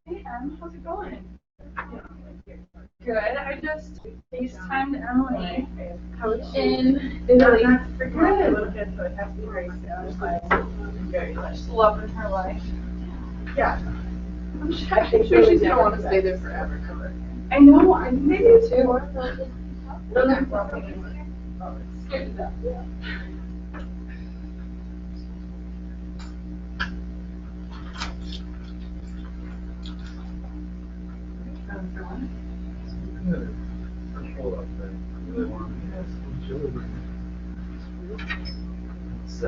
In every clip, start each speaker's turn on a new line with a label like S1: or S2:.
S1: Hey Em, how's it going? Good. I just FaceTimed Emily, coach in Italy. Good. So it has to be very soon. Just loving her life. Yeah. I think she don't want to stay there forever. I know. I think they do too. Scared to death. Yeah.
S2: It's,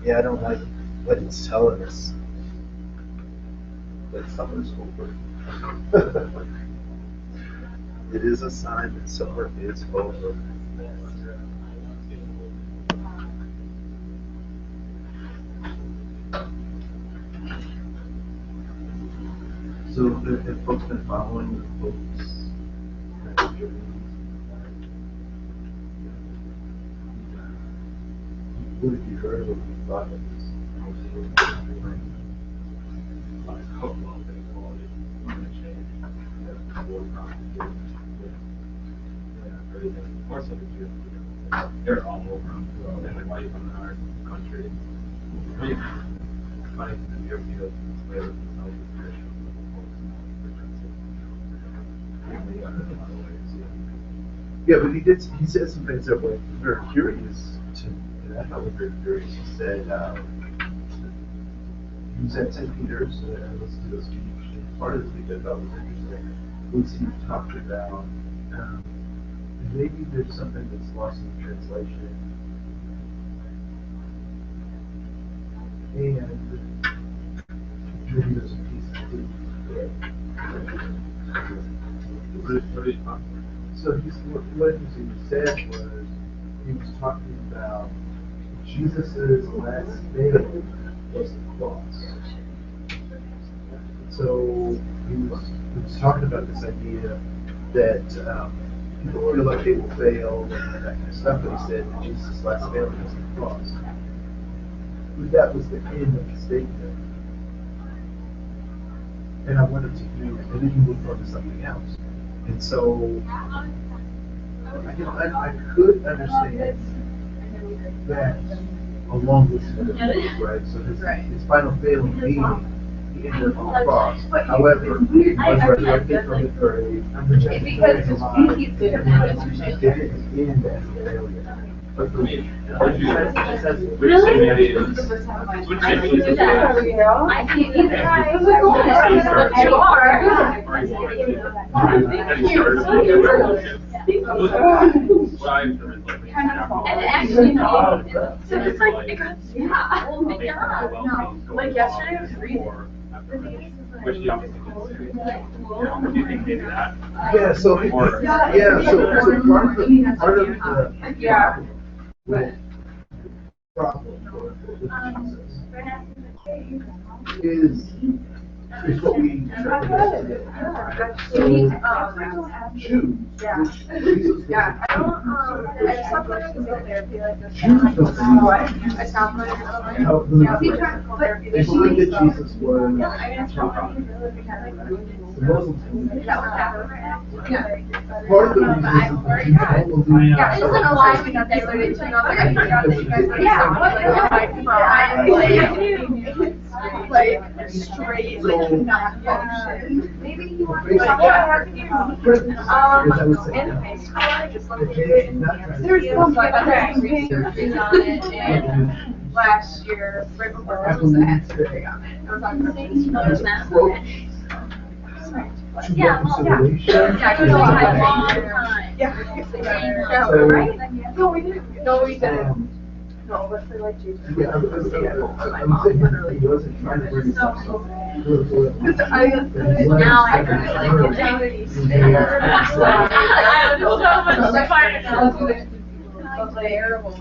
S2: yeah, I don't like what it's telling us. That summer's over. It is a sign that summer is over. So have folks been following the folks? What have you heard of what you thought of this?
S3: They're all over and white in our country. Funny to hear because
S2: Yeah, but he said some things that were very curious to me, and I thought were very curious. He said, he was at St. Peter's, and listened to his speech, and part of the speech I thought was interesting was he talked about, maybe there's something that's lost in translation, and maybe there's a piece of it. So what he said was, he was talking about Jesus' last nail was the cross. So he was talking about this idea that people feel like they will fail and that kind of stuff, but he said that Jesus' last nail was the cross. But that was the end of the statement. And I wanted to do, and then he moved on to something else. And so, I could understand that along with some other things, right? So his final failing being the end of the cross. However, he was resurrected from the grave.
S1: Because he's different.
S2: It didn't end as a failure.
S1: Really?
S3: I can do that.
S1: I can't either. You are. And actually, no. So it's like, it got, yeah, oh my God, no. Like yesterday I was reading.
S3: Which you obviously do you think maybe that?
S2: Yeah, so part of the
S1: Yeah.
S2: problem with is what we Jews,
S1: Yeah, I don't, I stopped learning physical therapy like this. I stopped learning physical therapy
S2: they
S1: this
S2: believe
S1: week.
S2: that Jesus was the Muslims.
S1: Yeah.
S2: Part of the reason is that the Jews don't believe
S1: Yeah, it's an alignment that they learned to know. I forgot that you guys were like straight, like not function. Maybe you want to in high school, I just looked at it and there's some like researching on it, and last year, right before Christmas, I had surgery on it. Yeah, well, yeah.
S2: Reconciliation.
S1: Yeah, because we had a long time.
S2: Yeah.
S1: So, right? No, we didn't. No, we didn't.
S2: No, but for like Jesus. Yeah, I'm saying he wasn't trying to bring us up.
S1: Now I really like it. I was so much fun.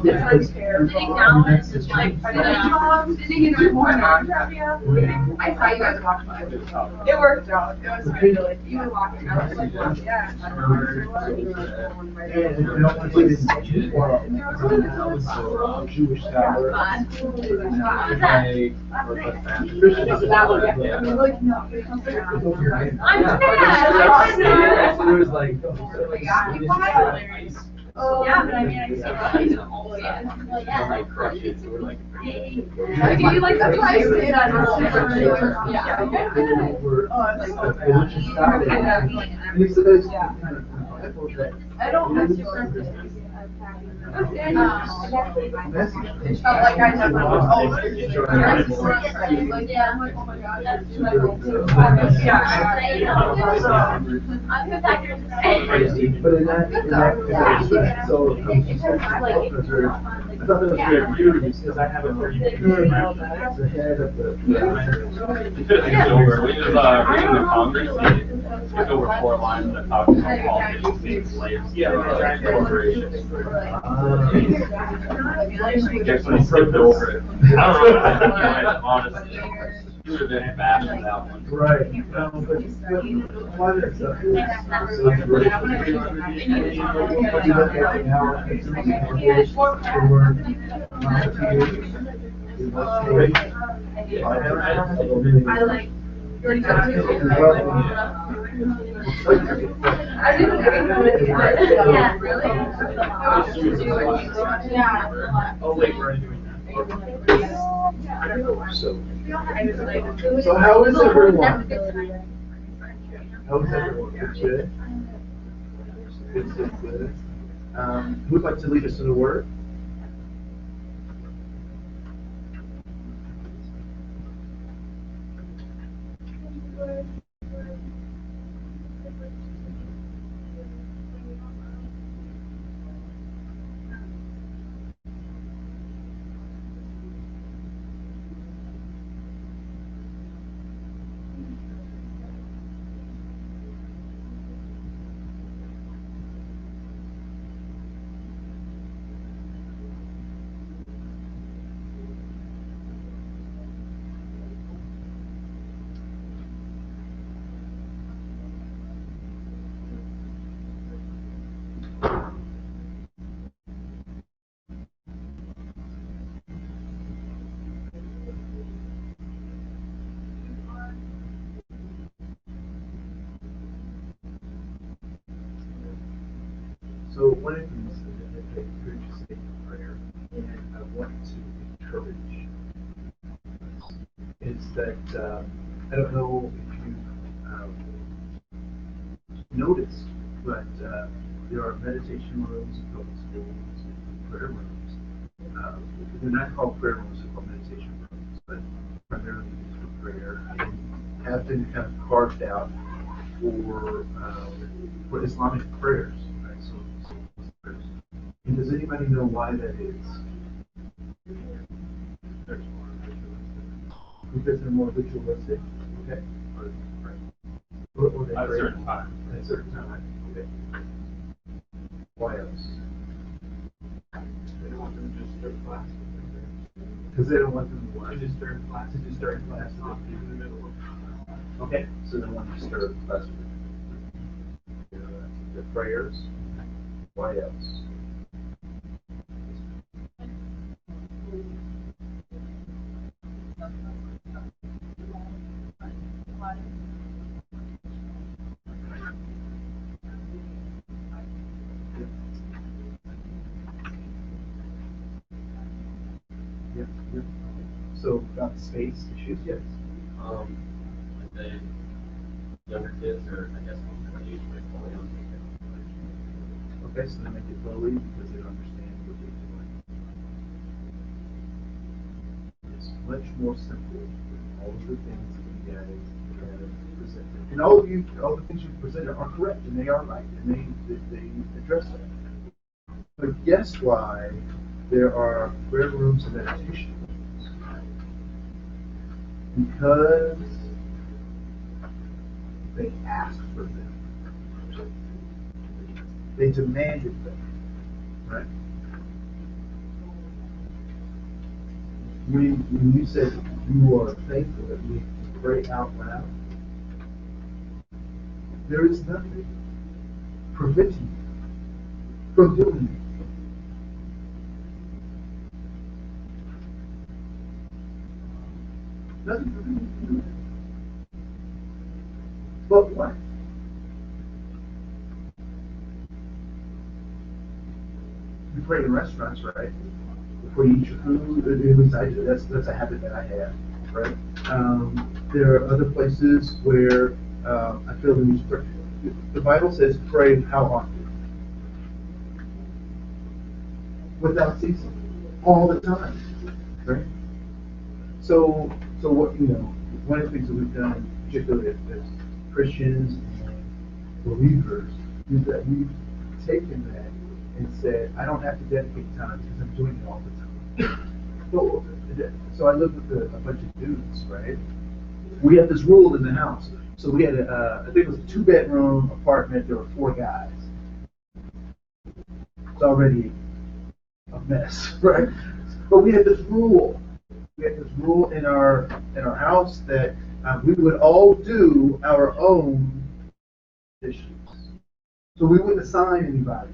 S2: Yeah,
S1: Sitting down and just like, sitting in the corner. I saw you guys walking by. It worked out. It was really, you were walking out. Yeah.
S2: And I don't want to get into too far off. Jewish scholar.
S1: Oh, yeah, but I mean, I see that. Oh, yeah. Well, yeah.
S3: Like crush it, so we're like.
S1: Do you like that? I see it on
S2: Yeah.
S1: Yeah.
S2: He says,
S1: I don't miss your
S2: message.
S1: Like I never was like, yeah, I'm like, oh my god, that's my I'm good actor today.
S2: But in that, so. I thought that was very cute because I have a very good the head of the.
S3: It's over. We just, reading the Congress, it's over 4 lines that talk about politics being slaves. Yeah. Corporations. Definitely skipped over it. I don't know, honestly. You would have been bad with that one.
S2: Right. But why there's stuff.
S1: I like. I didn't know it. Yeah, really? Yeah.
S3: Oh, wait, we're doing that.
S2: So how is everyone? How is everyone? Good. Good. Who'd like to lead us in a word? So one of the things that I heard you say in prayer, and I want to encourage, is that I don't know if you've noticed, but there are meditation rooms, public schools, and prayer rooms. They're not called prayer rooms; they're called meditation rooms, but primarily used for prayer. And have been kind of carved out for Islamic prayers. Right? So prayers. And does anybody know why that is? Because they're more ritualistic. Okay. Or they
S3: At a
S2: pray
S3: certain time.
S2: At a certain time. Okay. Why else?
S3: They don't want them to just start class.
S2: Because they don't want them to
S3: To just start class.
S2: To just start class.
S3: In the middle of.
S2: Okay. So they want to start class with the prayers. Why else? Yeah. So about space issues, yes.
S3: Like the younger kids, or I guess most age like
S2: Okay, so they make it slowly because they don't understand what they're doing. It's much more simple than all of the things that you guys have presented. And all of you, all the things you've presented are correct, and they are right, and they address that. But guess why there are prayer rooms and meditation rooms? Because they asked for them. They demanded them, right? When you said you are thankful that we pray out loud, there is nothing preventing you from doing it. Nothing preventing you from doing it. But what? You pray in restaurants, right? Before you eat your food, at least I do. That's a habit that I have, right? There are other places where I feel the need to pray. The Bible says pray how often? Without ceasing, all the time, right? So what one of the things that we've done, particularly as Christians and believers, is that we've taken that and said, I don't have to dedicate time because I'm doing it all the time. So I live with a bunch of dudes, right? We had this rule in the house. So we had I think it was a 2-bedroom apartment. There were 4 guys. It's already a mess, right? But we had this rule. We had this rule in our house that we would all do our own dishes. So we wouldn't assign anybody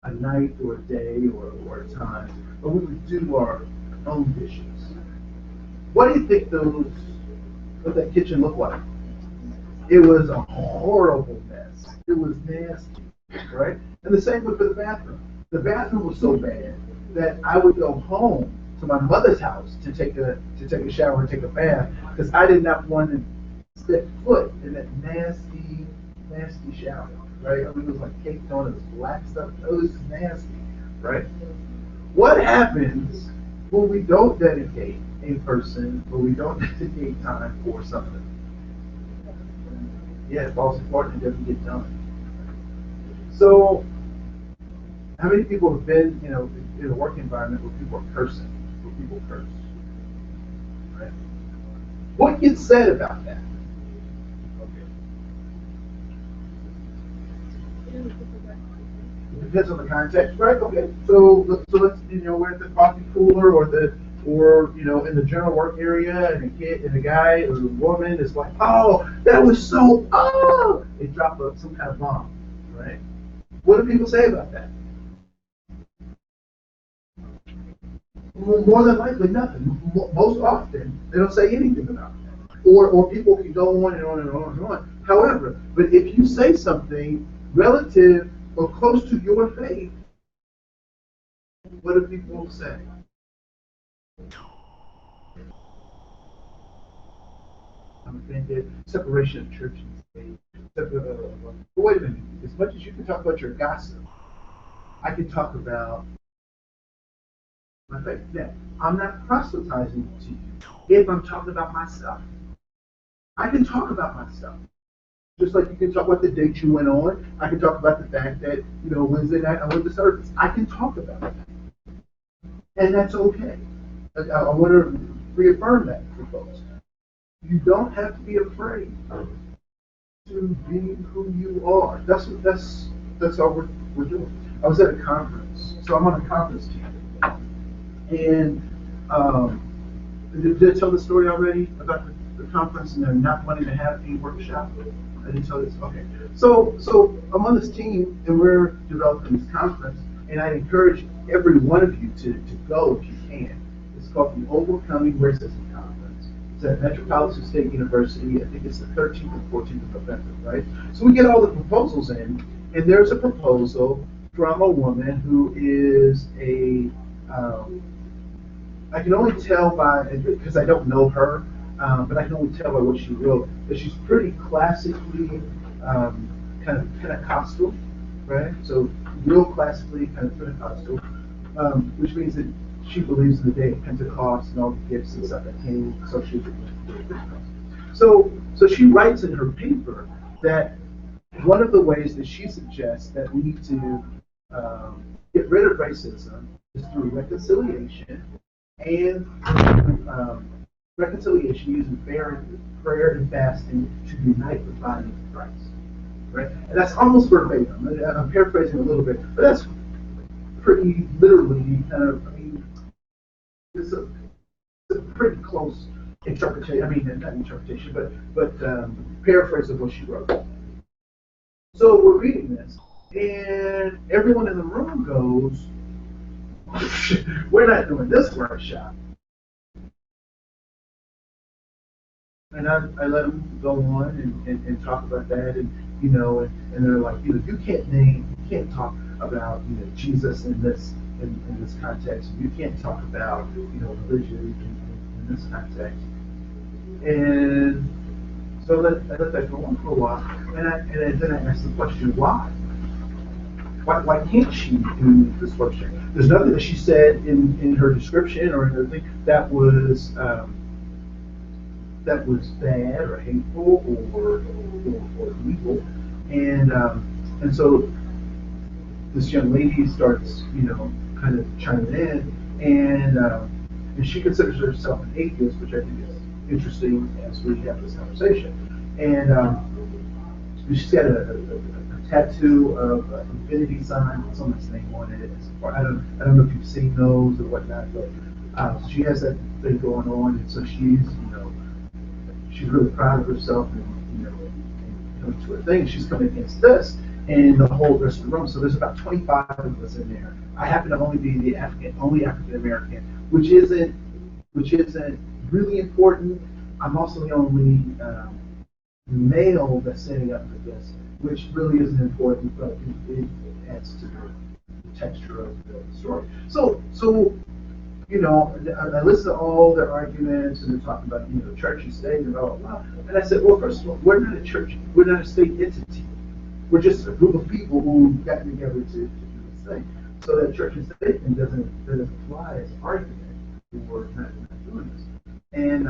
S2: a night or a day or a time, but we would do our own dishes. What do you think what that kitchen looked like? It was a horrible mess. It was nasty, right? And the same with the bathroom. The bathroom was so bad that I would go home to my mother's house to take a shower and take a bath because I did not want to step foot in that nasty shower, right? I mean, it was like caked on, it was black stuff. It was nasty, right? What happens when we don't dedicate a person, when we don't dedicate time for something? Yeah, it falls apart and it doesn't get done. So, how many people have been, in a work environment where people are cursing, where people curse, right? What gets said about that? It depends on the context, right? Okay, so let's we're at the coffee cooler or in the general work area, and a kid and a guy or a woman is like, oh, that was so they drop some kind of bomb, right? What do people say about that? More than likely, nothing. Most often, they don't say anything about that. Or people can go on and on and on and on. However, but if you say something relative or close to your faith, what do people say? I'm offended. Separation of church and state. Wait a minute. As much as you can talk about your gossip, I can talk about my faith. Now, I'm not proselytizing to you if I'm talking about myself. I can talk about myself. Just like you can talk about the date you went on. I can talk about the fact that, Wednesday night I went to service. I can talk about that. And that's okay. I want to reaffirm that for folks. You don't have to be afraid to be who you are. That's all we're doing. I was at a conference. So I'm on a conference team. And did I tell the story already about the conference and they're not wanting to have a workshop? I didn't tell this. Okay. So I'm on this team and we're developing this conference, and I encourage every one of you to go if you can. It's called the Overcoming Racism Conference. It's at Metropolitan State University. I think it's the 13th and 14th of November, right? So we get all the proposals in, and there's a proposal from a woman who is I can only tell because I don't know her, but I can only tell by what she wrote, that she's pretty classically kind of Pentecostal, right? So real classically kind of Pentecostal, which means that she believes in the day of Pentecost and all the gifts and stuff that came associated with the day of Pentecost. So she writes in her paper that one of the ways that she suggests that we need to get rid of racism is through reconciliation and reconciliation using prayer and fasting to unite the body of Christ. Right? And that's almost verbatim. I'm paraphrasing a little bit, but that's pretty literally I mean, it's a pretty close interpretation. I mean, not interpretation, but paraphrase of what she wrote. So we're reading this, and everyone in the room goes, "We're not doing this workshop." And I let them go on and talk about that, and and they're like, you can't talk about Jesus in this context. You can't talk about religion in this context. And so I let that go on for a while, and then I asked the question, why? Why can't she do this workshop? There's nothing that she said in her description or in her thing that was bad or hateful or evil. And so this young lady starts, kind of chiming in, and she considers herself an atheist, which I think is interesting as we have this conversation. And she's got a tattoo of an infinity sign with someone's name on it. I don't know if you've seen those or whatnot, but she has that thing going on, and so she's really proud of herself and coming to her thing. She's coming against this and the whole rest of the room. So there's about 25 of us in there. I happen to only be the only African American, which isn't really important. I'm also the only male that's standing up for this, which really isn't important, but it adds to the texture of the story. So I listened to all their arguments, and they're talking about, church and state and blah, blah, blah. And I said, well, first of all, we're not a church. We're not a state entity. We're just a group of people who got together to do this thing. So that church and state thing doesn't apply as an argument for not doing this. And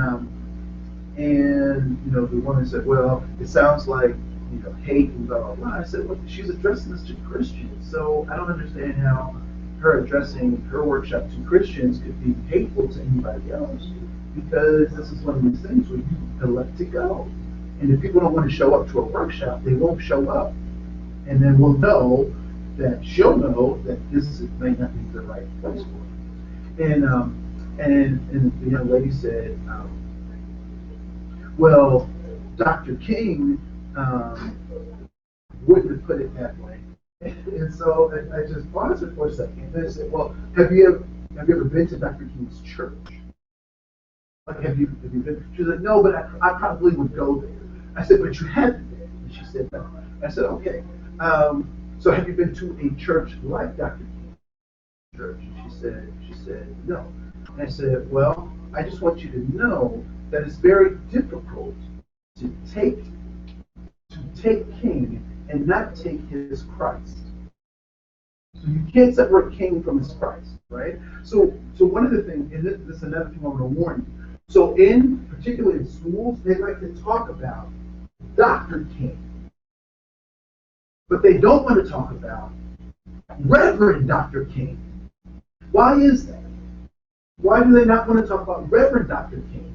S2: the woman said, well, it sounds like, hate and blah, blah, blah. I said, well, she's addressing this to Christians. So I don't understand how her addressing her workshop to Christians could be hateful to anybody else, because this is one of these things where you elect to go. And if people don't want to show up to a workshop, they won't show up. And then she'll know that this may not be the right place for her. And the young lady said, well, Dr. King wouldn't have put it that way. And so I just paused it for a second, and I said, well, have you ever been to Dr. King's church? Like, have you been? She said, no, but I probably would go there. I said, but you haven't been. And she said, no. I said, okay. So have you been to a church like Dr. King's church? And she said, no. And I said, well, I just want you to know that it's very difficult to take King and not take his Christ. So you can't separate King from his Christ, right? So one of the things, and this is another thing I want to warn you. So particularly in schools, they like to talk about Dr. King, but they don't want to talk about Reverend Dr. King. Why is that? Why do they not want to talk about Reverend Dr. King?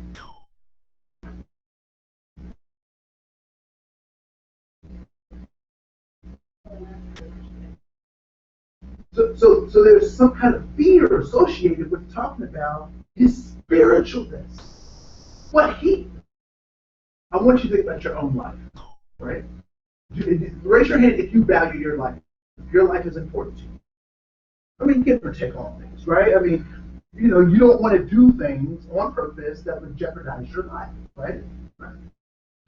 S2: So there's some kind of fear associated with talking about his spiritualness. I want you to think about your own life, right? Raise your hand if you value your life. If your life is important to you. I mean, give or take all things, right? I mean, you don't want to do things on purpose that would jeopardize your life, right?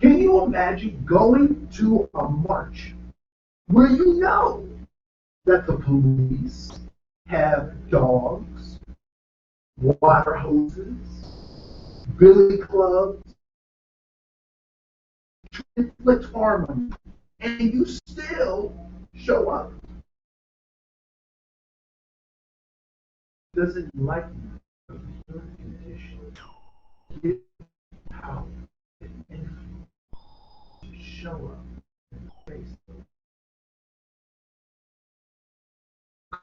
S2: Can you imagine going to a march where you know that the police have dogs, water hoses, billy clubs, to inflict harm on you, and you still show up? doesn't like you, but your condition gives power and influence to show up and face them.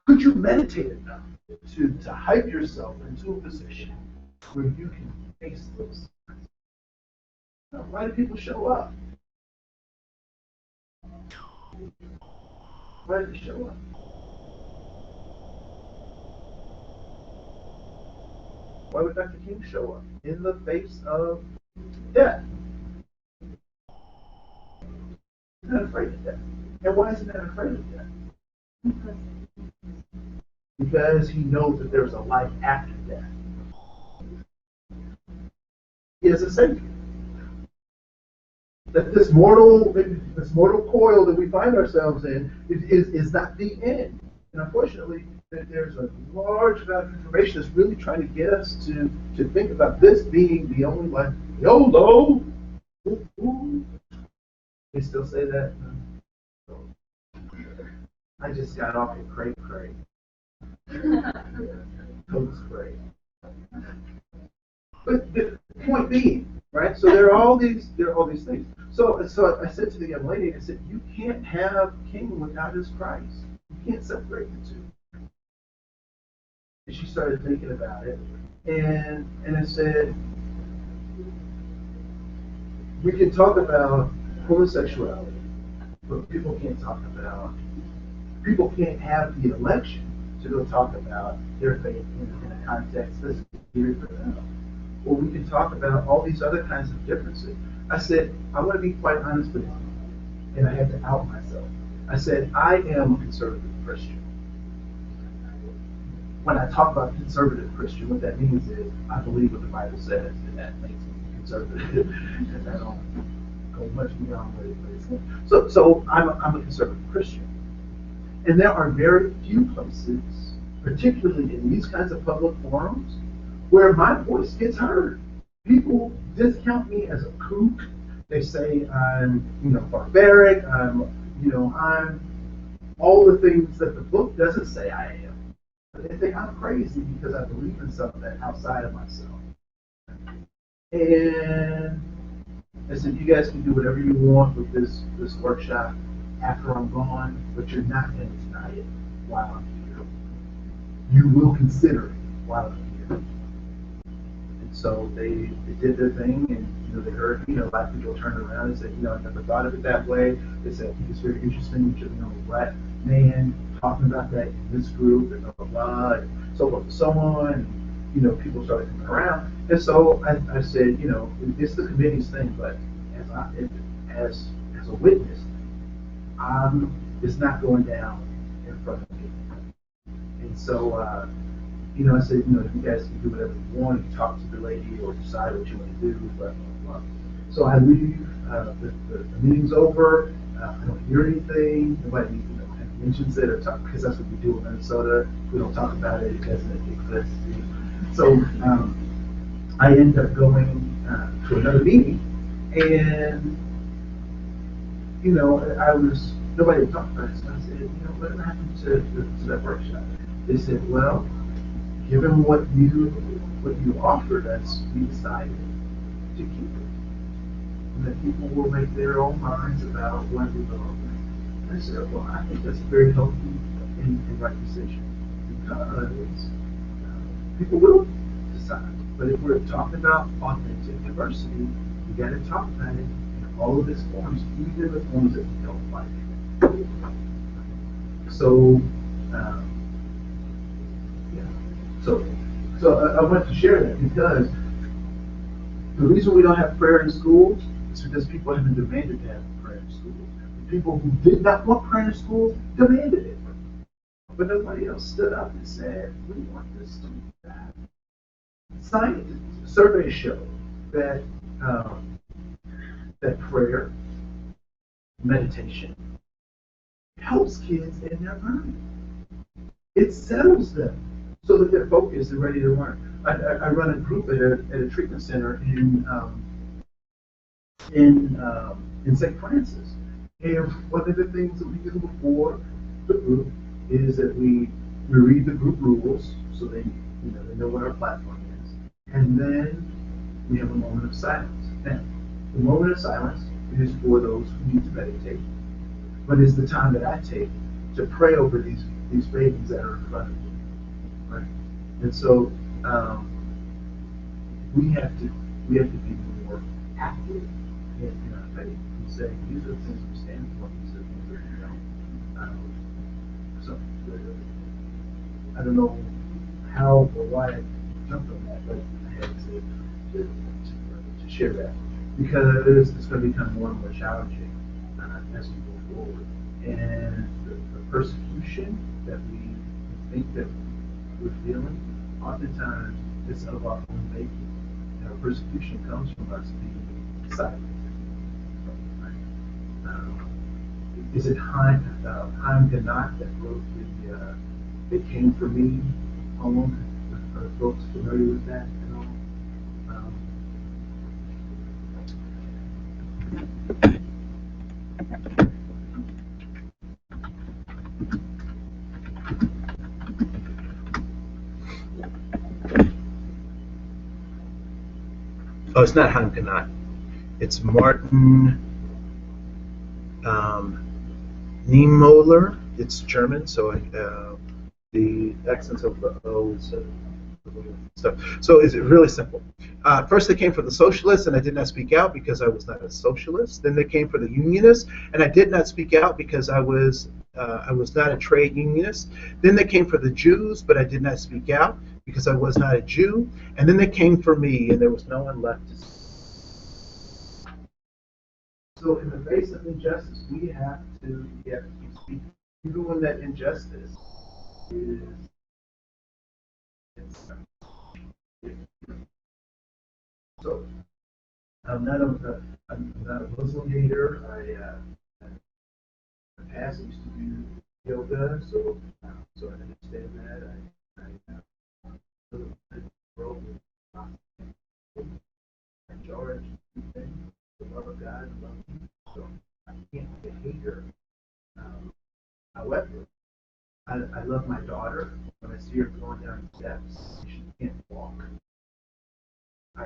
S2: Could you meditate enough to hype yourself into a position where you can face those things? Why do people show up? Why do they show up? Why would Dr. King show up in the face of death? He's not afraid of death. And why is he not afraid of death? Because he knows that there's a life after death. He is a savior. That this mortal coil that we find ourselves in is not the end. And unfortunately, there's a large amount of information that's really trying to get us to think about this being the only life. YOLO! Ooh, ooh. They still say that? I just got off of cray. Totes cray. But the point being, right? So there are all these things. So I said to the young lady, I said, you can't have King without his Christ. You can't separate the two. And she started thinking about it, and I said, we can talk about homosexuality, but people can't have the election to go talk about their faith in a context that's weird for them. Or we can talk about all these other kinds of differences. I said, I want to be quite honest with you, and I had to out myself. I said, I am a conservative Christian. When I talk about conservative Christian, what that means is I believe what the Bible says, and that makes me conservative. And I don't go much beyond what it says. So I'm a conservative Christian. And there are very few places, particularly in these kinds of public forums, where my voice gets heard. People discount me as a kook. They say I'm, barbaric. I'm all the things that the book doesn't say I am. They think I'm crazy because I believe in something outside of myself. And I said, you guys can do whatever you want with this workshop after I'm gone, but you're not going to deny it while I'm here. You will consider it while I'm here. And so they did their thing, and they heard a lot of people turned around and said, I never thought of it that way. They said, I think it's very interesting that you're a black man talking about that in this group, and blah blah blah, and so forth and so on. And, people started coming around, and so I said, it's the committee's thing, but as a witness, it's not going down in front of me. And so, I said, you guys can do whatever you want. You talk to the lady or decide what you want to do, blah, blah, blah. So I leave, the meeting's over, I don't hear anything, nobody, mentions it or talk, because that's what we do in Minnesota. We don't talk about it, it doesn't exist. So, I end up going to another meeting, and, nobody had talked about it, so I said, what happened to that workshop? They said, well, given what you offered us, we decided to keep it. And that people will make their own minds about what we belong. And I said, well, I think that's a very healthy and right decision. Because people will decide. But if we're talking about authentic diversity, we got to talk about it in all of its forms, even the forms that we don't like. So, So I wanted to share that because the reason we don't have prayer in schools is because people haven't demanded to have prayer in schools. The people who did not want prayer in schools demanded it. But nobody else stood up and said, we want this to be that. Science surveys show that that prayer, meditation, helps kids in their learning. It settles them so that they're focused and ready to learn. I run a group at a treatment center in St. Francis. And one of the things that we do before the group is that we read the group rules so they they know what our platform is. And then we have a moment of silence. Now, the moment of silence is for those who need to meditate, but it's the time that I take to pray over these babies that are in front of me, right? And so we have to be more active in our faith and say these are the things we stand for, these are the things that we don't. So I don't know how or why I jumped on that, but I had to share that because it's going to become more and more challenging as we go forward. And the persecution that we think that we're feeling, oftentimes it's of our own making. And our persecution comes from us being silent. Is it Haim Ganat that wrote the "It Came for Me" poem? Are folks familiar with that at all? Oh, it's not Haim Ganat. It's Martin Niemöller. It's German, so the accents of the O's stuff. So it's really simple. First, they came for the socialists, and I did not speak out because I was not a socialist. Then they came for the unionists, and I did not speak out because I was not a trade unionist. Then they came for the Jews, but I did not speak out because I was not a Jew. And then they came for me, and there was no one left to speak. So in the face of injustice, we have to keep speaking, even when that injustice is. So I'm not a Muslim hater. In the past, I used to do yoga, so I understand that. I live in the world with enjoy everything, the love of God, and love people. So I can't be a hater. However, I love my daughter. When I see her going down the steps, she can't walk. I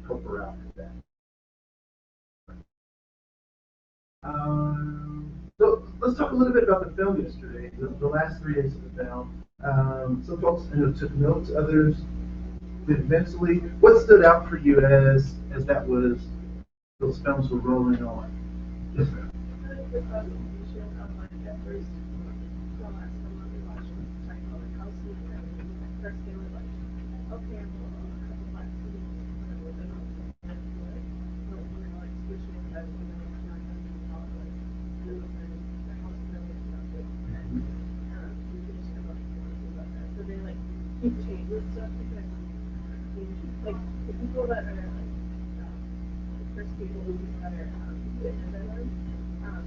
S2: help her out with that. So let's talk a little bit about the film yesterday, the last 3 days of the film. Some folks took notes, others did mentally. What stood out for you as those films were rolling on? Yes, ma'am.
S1: The presentation of like at first, the last film that we watched was talking about like how sweet and everything. At first they were like, okay, well, a couple black scenes, and then they don't like it. But when they were like switching it back, and then it's not going to be how it was. And then the house really sounds good. We could just come up with something about that. So they like keep changing stuff because like the people that are like first people who are witness them,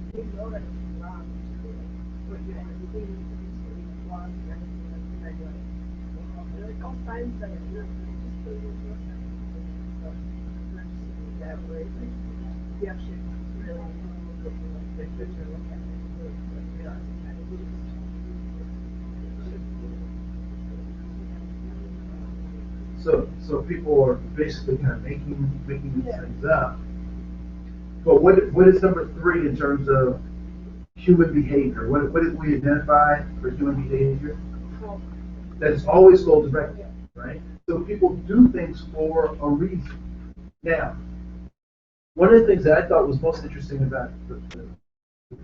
S1: they know that it's wrong to do like what you're everything you do to be wrong and everything that's in there like they're like all signs that are just so you know signs so not just something that where it's like you actually really look like the picture look at it and like realize it kind of
S2: So people are basically kind of making these things up. But what is number 3 in terms of human behavior? What did we identify for human behavior? That is always goal directed, right? So people do things for a reason. Now, one of the things that I thought was most interesting about the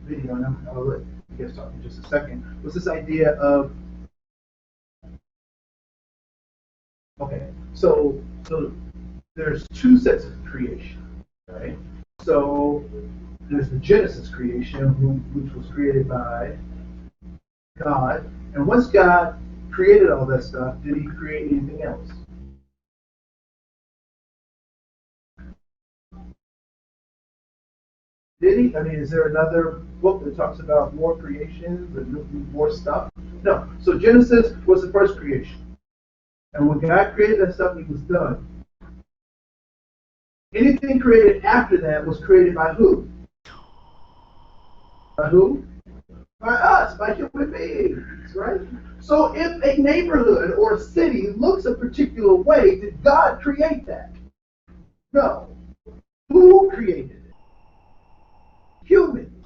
S2: video, and I'll let you guys talk in just a second, was this idea of so there's 2 sets of creation, right? So there's the Genesis creation, which was created by God, and once God created all that stuff, did He create anything else? Did He? I mean, is there another book that talks about more creations and more stuff? No. So Genesis was the first creation. And when God created that stuff, He was done. Anything created after that was created by who? By who? By us, by human beings, right? So if a neighborhood or a city looks a particular way, did God create that? No. Who created it? Humans.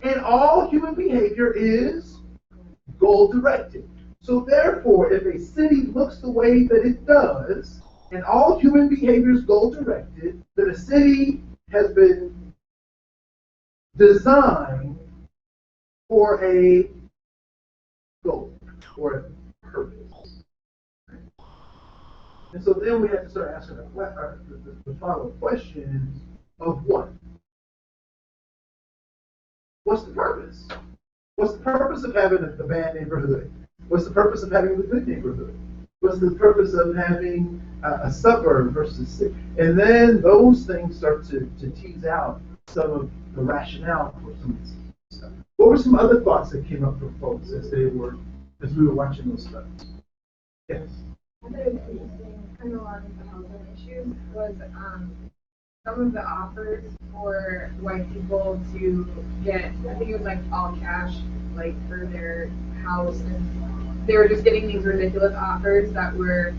S2: And all human behavior is goal-directed. So therefore, if a city looks the way that it does, and all human behavior is goal-directed, then a city has been designed for a goal, or a purpose. And so then we have to start asking the following questions of what? What's the purpose? What's the purpose of having a bad neighborhood? What's the purpose of having a good neighborhood? What's the purpose of having a suburb versus city? And then those things start to tease out some of the rationale for some of this stuff. What were some other thoughts that came up from folks as we were watching those studies? Yes.
S4: I thought it was interesting, kind of along with the housing issues, was some of the offers for white people to get, I think it was like all cash, like for their house, and they were just getting these ridiculous offers that were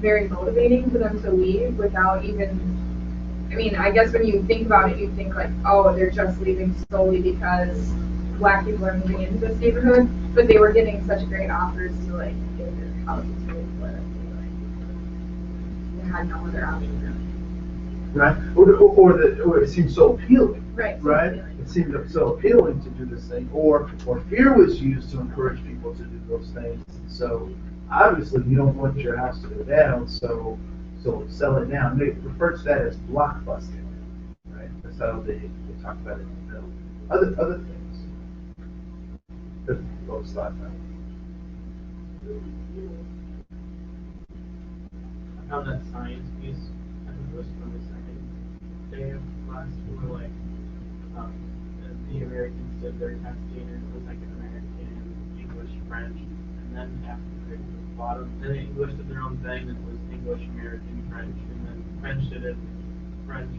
S4: very motivating for them to leave without even, I mean, I guess when you think about it, you think like, oh, they're just leaving solely because Black people are moving into this neighborhood, but they were getting such great offers to like get their houses really split. They had no other option.
S2: Right? Or it seemed so appealing.
S4: Right.
S2: Right? It seemed so appealing to do this thing. Or fear was used to encourage people to do those things. So obviously you don't want your house to go down, so sell it down. They refer to that as blockbusting. Right? That's how they talk about it in the film. Other things. Both slides now.
S5: I found that science piece, I think it was from the second day of class, we were like, the Americans did their testing, and it was like an American, English, French, and then after the bottom, then English did their own thing, and it was English, American, French, and then French did it, French,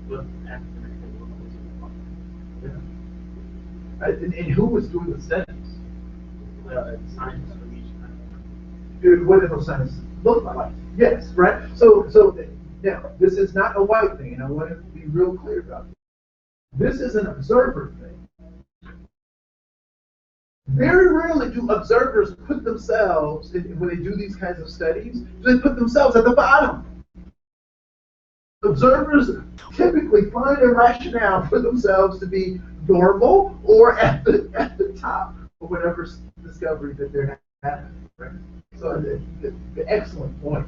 S5: with African American locals in the bottom.
S2: Yeah. And who was doing the studies?
S5: Science from each country.
S2: What did those scientists look like? Yes, right? So now, this is not a white thing, and I want to be real clear about this. This is an observer thing. Very rarely do observers put themselves, when they do these kinds of studies, they put themselves at the bottom. Observers typically find a rationale for themselves to be normal or at the top of whatever discovery that they're having. Right? So the excellent point,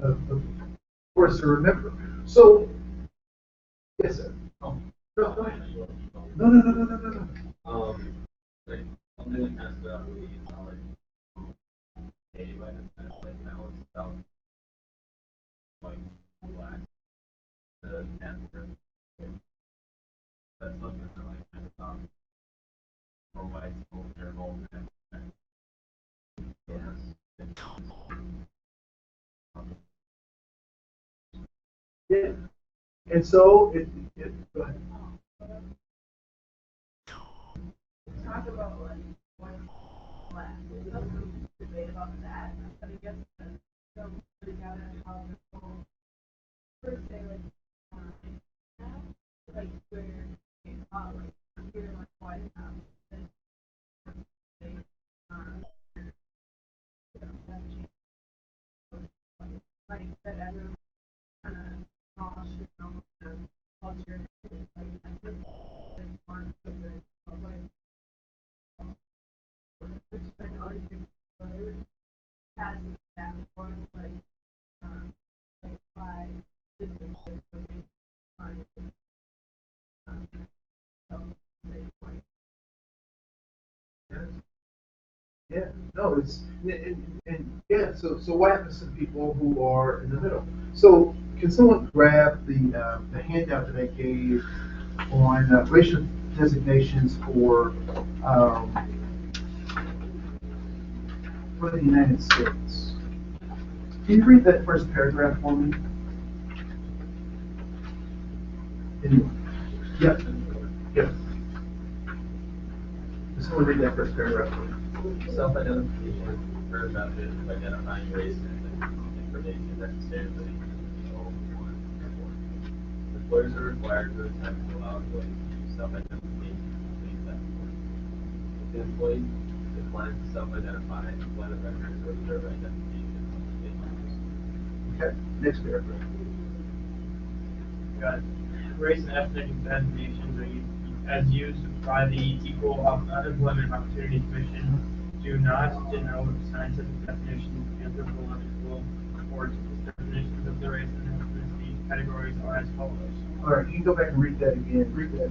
S2: of course, to remember. So, yes, sir.
S3: Oh.
S2: No, go ahead. No.
S3: Like, something that kind of stood out to me is how, like, hey, like, balance out, like, Black, the African, that's something that, like, kind of thought, for white people, their role in
S2: Yeah. And so, go ahead.
S1: Talk about like white black. There's some debate about that, but I guess some together how the whole first say like where like here like white house and they like that everyone kind of should know the culture like I think it's one of the like which I know is has that one like by different
S2: Yeah, no, it's and yeah. So what happens to people who are in the middle? So can someone grab the handout that I gave on racial designations for the United States? Can you read that first paragraph for me? Yep. Yep. Just want to read that first paragraph.
S3: Self-identification refers method of identifying race and information necessary for the individual employment. Employers are required to attempt to allow employees to use self-identification to complete that form. If the employee declines to self-identify, employment records or observe identification must be used.
S2: Okay, next paragraph.
S5: Got it. Race and ethnic designations are as used by the Equal Employment Opportunity Commission do not denote scientific definitions, anthropological, or definitions of the race and ethnicity categories are as follows.
S2: All right, you can go back and read that again. Read that,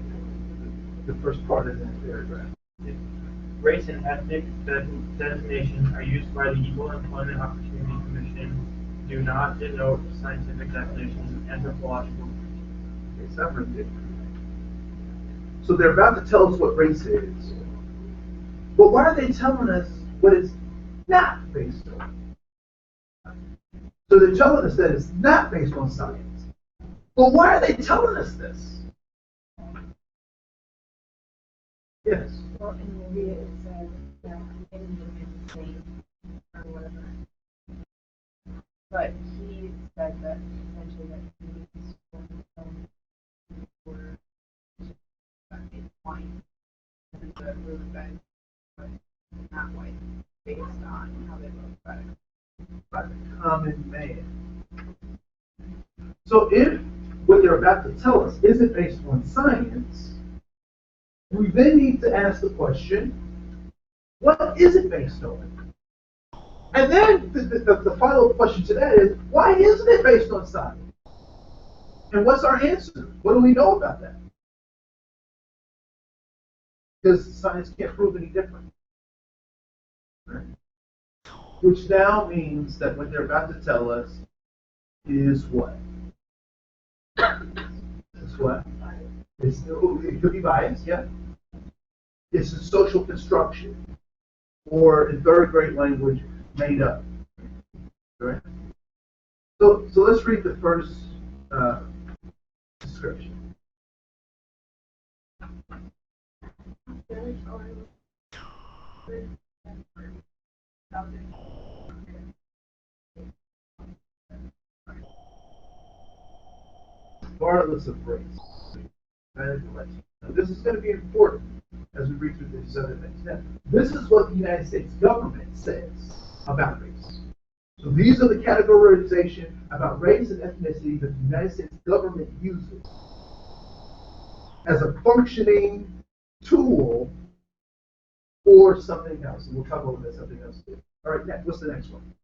S2: the first part of that paragraph.
S5: Race and ethnic designations are used by the Equal Employment Opportunity Commission do not denote scientific definitions, anthropological.
S2: Okay, stop right there. So they're about to tell us what race is. But why are they telling us what it's not based on? So they're telling us that it's not based on science. But why are they telling us this? Yes.
S4: Well, in the movie it said that anything is the same or whatever. But he said that essentially that these were it's white. And the really bad but not white based on how they look better.
S2: By the common man. So if what they're about to tell us isn't based on science, we then need to ask the question, what is it based on? And then the follow-up question to that is, why isn't it based on science? And what's our answer? What do we know about that? Because science can't prove any different. Right? Which now means that what they're about to tell us is what? It's what? It could be bias, yeah. It's a social construction, or in third grade language, made up. Right? So let's read the first description. Regardless of race. Now, this is going to be important as we read through these other things. Now, this is what the United States government says about race. So these are the categorization about race and ethnicity that the United States government uses as a functioning tool or something else. And we'll talk about that something else too. All right, next, what's the next one?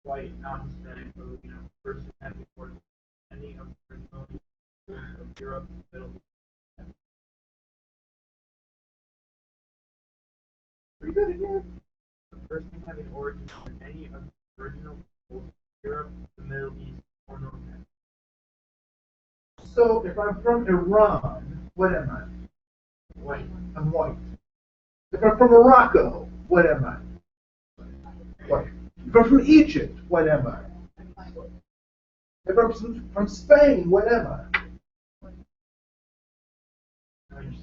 S5: White, non-Hispanic, or Latino person having worked any of the original of Europe, Middle East.
S2: Read that again.
S5: A person having origins in any of the original peoples of Europe, the Middle East, or North Africa.
S2: So if I'm from Iran, what am I?
S5: White.
S2: I'm white. If I'm from Morocco, what am I? White. If I'm from Egypt, what am I? If I'm from Spain, what am I?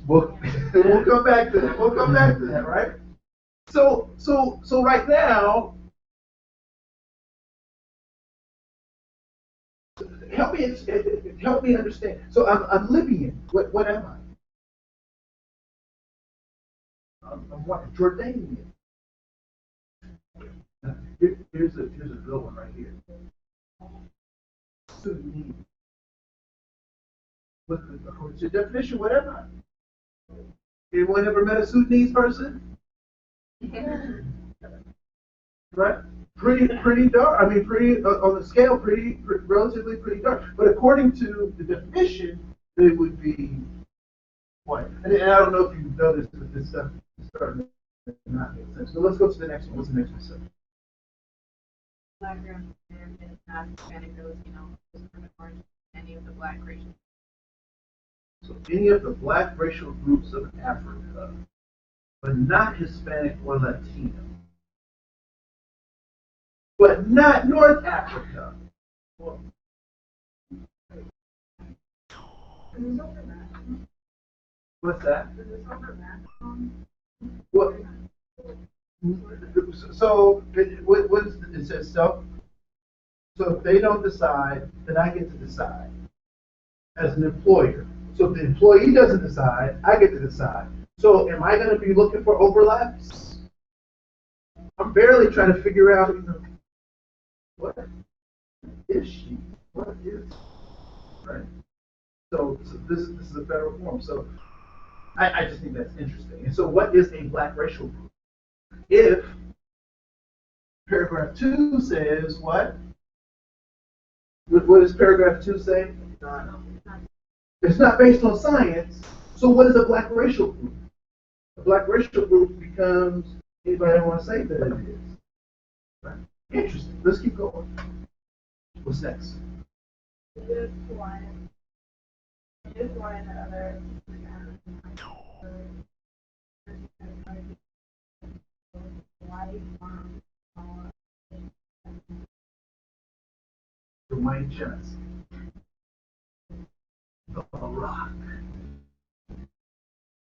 S2: We'll come back to that. We'll come back to that, right? So right now, help me understand. So I'm Libyan. What am I? I'm what? Jordanian. Here's a good one right here. Sudanese. According to your definition, what am I? Anyone ever met a Sudanese person? Right? Pretty dark. I mean, pretty on the scale, relatively pretty dark. But according to the definition, they would be white. And I don't know if you've noticed that this stuff is starting to not make sense. So let's go to the next one. What's the next one say?
S4: Black American, not Hispanic or Latino, any of the black racial.
S2: So any of the black racial groups of Africa, but not Hispanic or Latino. But not North Africa. Well, What's that?
S4: Is this overlap?
S2: What? So what is it says self? So if they don't decide, then I get to decide as an employer. So if the employee doesn't decide, I get to decide. So am I going to be looking for overlaps? I'm barely trying to figure out, what is she? What is, right? So this is a federal form. So I just think that's interesting. And so what is a black racial group? If paragraph 2 says what? What does paragraph 2 say? It's not based on science. So what is a black racial group? A black racial group becomes anybody want to say that it is. Right? Interesting. Let's keep going. What's next?
S1: Just one other.
S2: Dwayne Johnson. The Rock.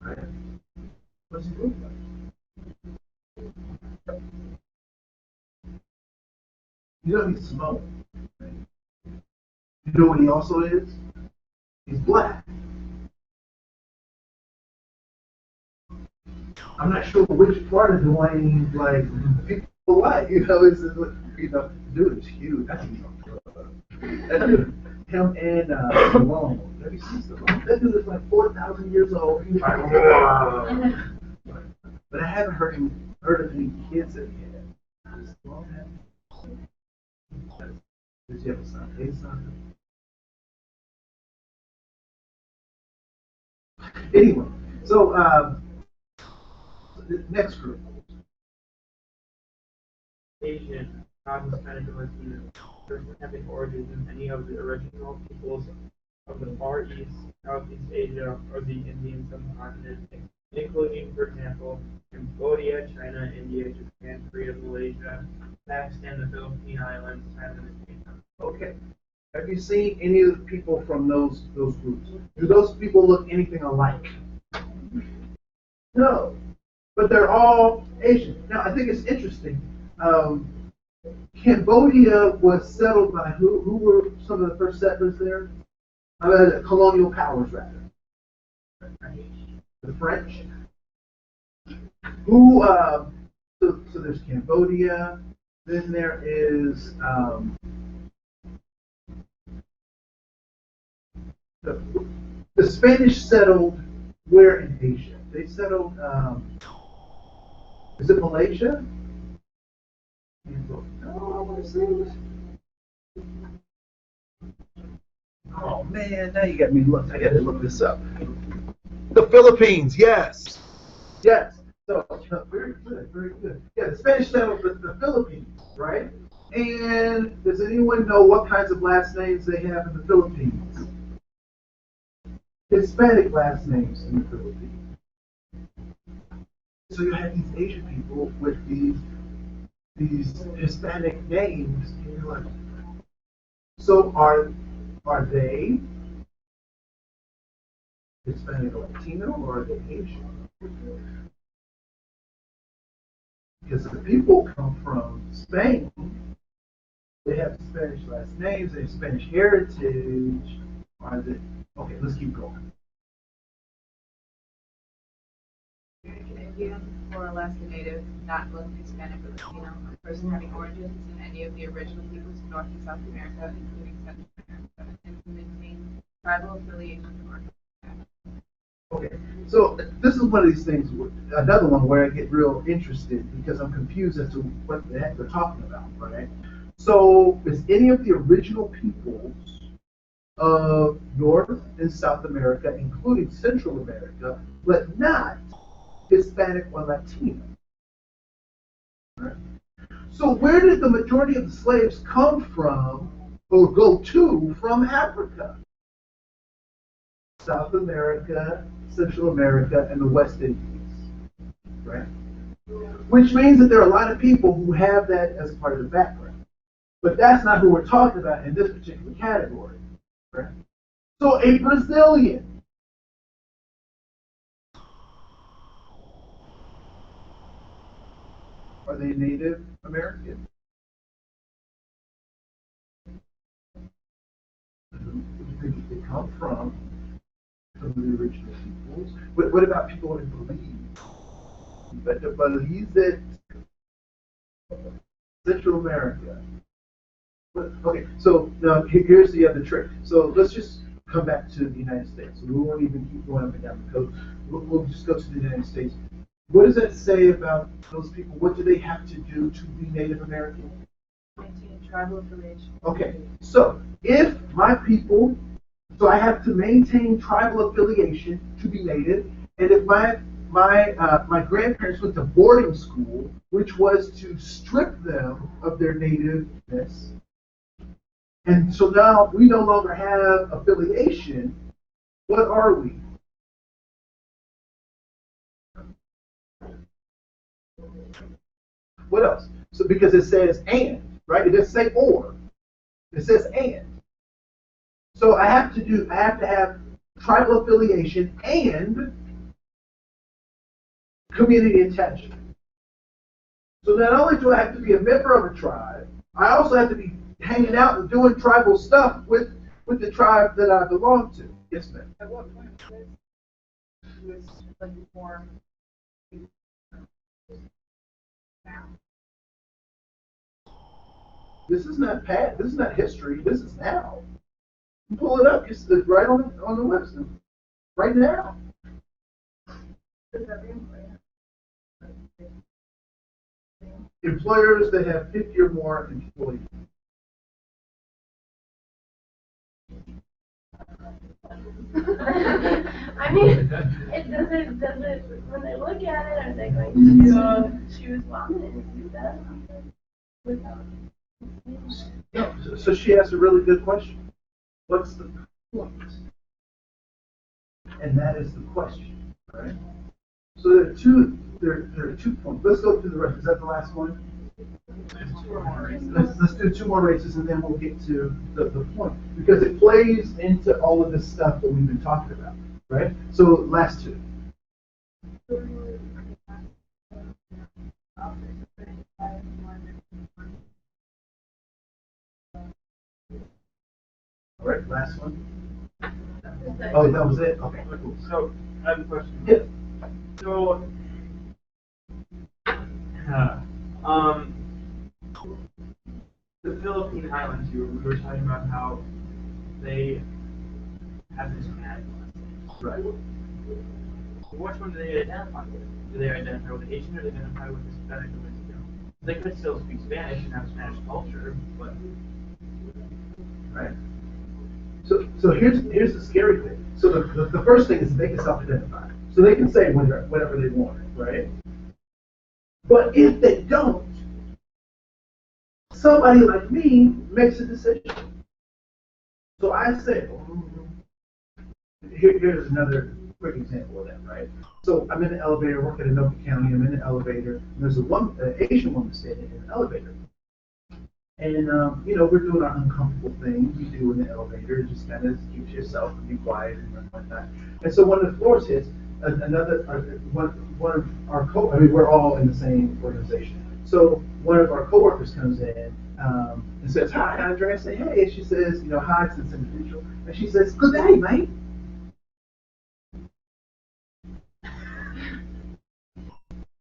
S2: Right? What's he look like? You know he's Samoan. Right? You know what he also is? He's black. I'm not sure which part of Dwayne like people like. Dude is huge. That's that dude, him and Stallone. Have you seen Stallone? That dude is like 4,000 years old. He's like, but I haven't heard of any kids that he had. Does Stallone have? Does he have a son? A son? Anyway, so the next group.
S5: Asian, non-Hispanic, or Latino, person having origins in any of the original peoples of the Far East, Southeast Asia, or the Indian subcontinent, including, for example, Cambodia, China, India, Japan, Korea, Malaysia, Pakistan, the Philippine Islands, Thailand, and Vietnam.
S2: Okay. Have you seen any of the people from those groups? Do those people look anything alike? No. But they're all Asian. Now, I think it's interesting. Cambodia was settled by who? Who were some of the first settlers there? Colonial powers, rather. The French. Who? So there's Cambodia. Then there is the Spanish settled where in Asia? They settled. Is it Malaysia? No, I want to say it. Oh man, now you got me looked. I got to look this up. The Philippines, yes, yes. So very good, very good. Yeah, the Spanish settled the Philippines, right? And does anyone know what kinds of last names they have in the Philippines? Hispanic last names in the Philippines. So you have these Asian people with these Hispanic names, and you're like, so are they Hispanic or Latino, or are they Asian? Because the people come from Spain, they have Spanish last names, they have Spanish heritage. Are they? Okay, let's keep going.
S6: American Indian or Alaska Native, not both Hispanic or Latino, a person having origins in any of the original peoples of North and South America, including Central America, and to maintain tribal affiliation to North America.
S2: Okay, so this is one of these things, another one where I get real interested because I'm confused as to what the heck they're talking about, right? So, is any of the original peoples of North and South America, including Central America, but not Hispanic or Latino? Right? So, where did the majority of the slaves come from or go to from Africa? South America, Central America, and the West Indies, right? Which means that there are a lot of people who have that as part of the background. But that's not who we're talking about in this particular category, right? So a Brazilian Are they Native American? Who do you think they come from? From the original peoples. What about people who believe? But believe that Central America. Okay, so now here's the other trick. So let's just come back to the United States. We won't even keep going up and down the coast. We'll just go to the United States. What does that say about those people? What do they have to do to be Native American?
S6: Maintain tribal affiliation.
S2: Okay, so if my people, so I have to maintain tribal affiliation to be Native, and if my grandparents went to boarding school, which was to strip them of their nativeness, and so now we no longer have affiliation, what are we? What else? So because it says and, right? It doesn't say or. It says and. So I have to have tribal affiliation and community attachment. So not only do I have to be a member of a tribe, I also have to be hanging out and doing tribal stuff with the tribe that I belong to. Yes, ma'am.
S6: At what point was like form?
S2: This is not past. This is not history. This is now. You pull it up. It's right on the website. Right now. Employers that have 50 or more employees.
S1: I mean, it doesn't, when they look at it, are they going to choose one and do that without?
S2: No, so she asked a really good question. What's the point? And that is the question, right? So there are two points. Let's go through the rest. Is that the last one? Let's do two more races and then we'll get to the point. Because it plays into all of this stuff that we've been talking about, right? So last two. All right, last one. Oh, that was it? Okay, cool.
S5: So, I have a question.
S2: Yeah.
S5: So, the Philippine Islands, we were talking about how they have this flag.
S2: Right.
S5: Which one do they identify with? Do they identify with Asian or do they identify with Hispanic or Latino? They could still speak Spanish and have Spanish culture, but
S2: Right. So here's the scary thing. So the first thing is they can self-identify. So they can say whatever they want, right? But if they don't, somebody like me makes a decision. So I say, here's another quick example of that, right? So I'm in the elevator, working in Anoka County. I'm in the elevator, and there's an Asian woman standing in the elevator. And, we're doing our uncomfortable thing we do in the elevator, just kind of keep to yourself and be quiet and stuff like that. And so one of the floors hits, one of our we're all in the same organization. So one of our coworkers comes in and says, "Hi, Andre." I say, "Hey." And she says, "Hi to this individual." And she says, "Good day, mate."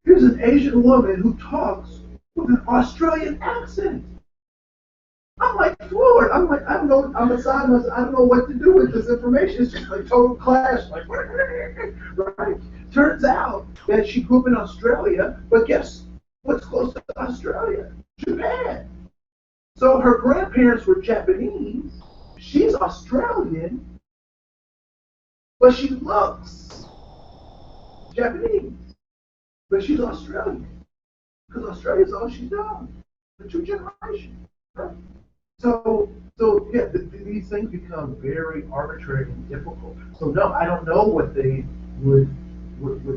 S2: Here's an Asian woman who talks with an Australian accent. I'm like floored. I'm like, I don't know. I'm beside myself. I don't know what to do with this information. It's just like total clash. Like, right? Turns out that she grew up in Australia, but guess what's close to Australia? Japan. So her grandparents were Japanese. She's Australian, but she looks Japanese. But she's Australian because Australia's all she's done for 2 generations. Right? So yeah, these things become very arbitrary and difficult. So no, I don't know what they would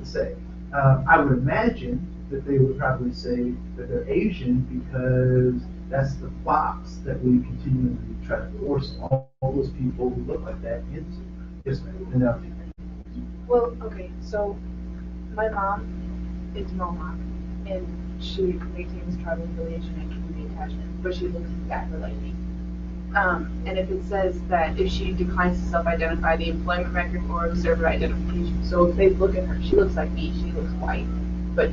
S2: say. I would imagine that they would probably say that they're Asian because that's the box that we continually try to force all those people who look like that into. Yes, ma'am.
S6: Well, okay, so my mom is Mohawk, and she maintains tribal affiliation and community attachment, but she looks exactly like me. And if it says that if she declines to self-identify, the employment record or observer identification. So if they look at her, she looks like me, she looks white, but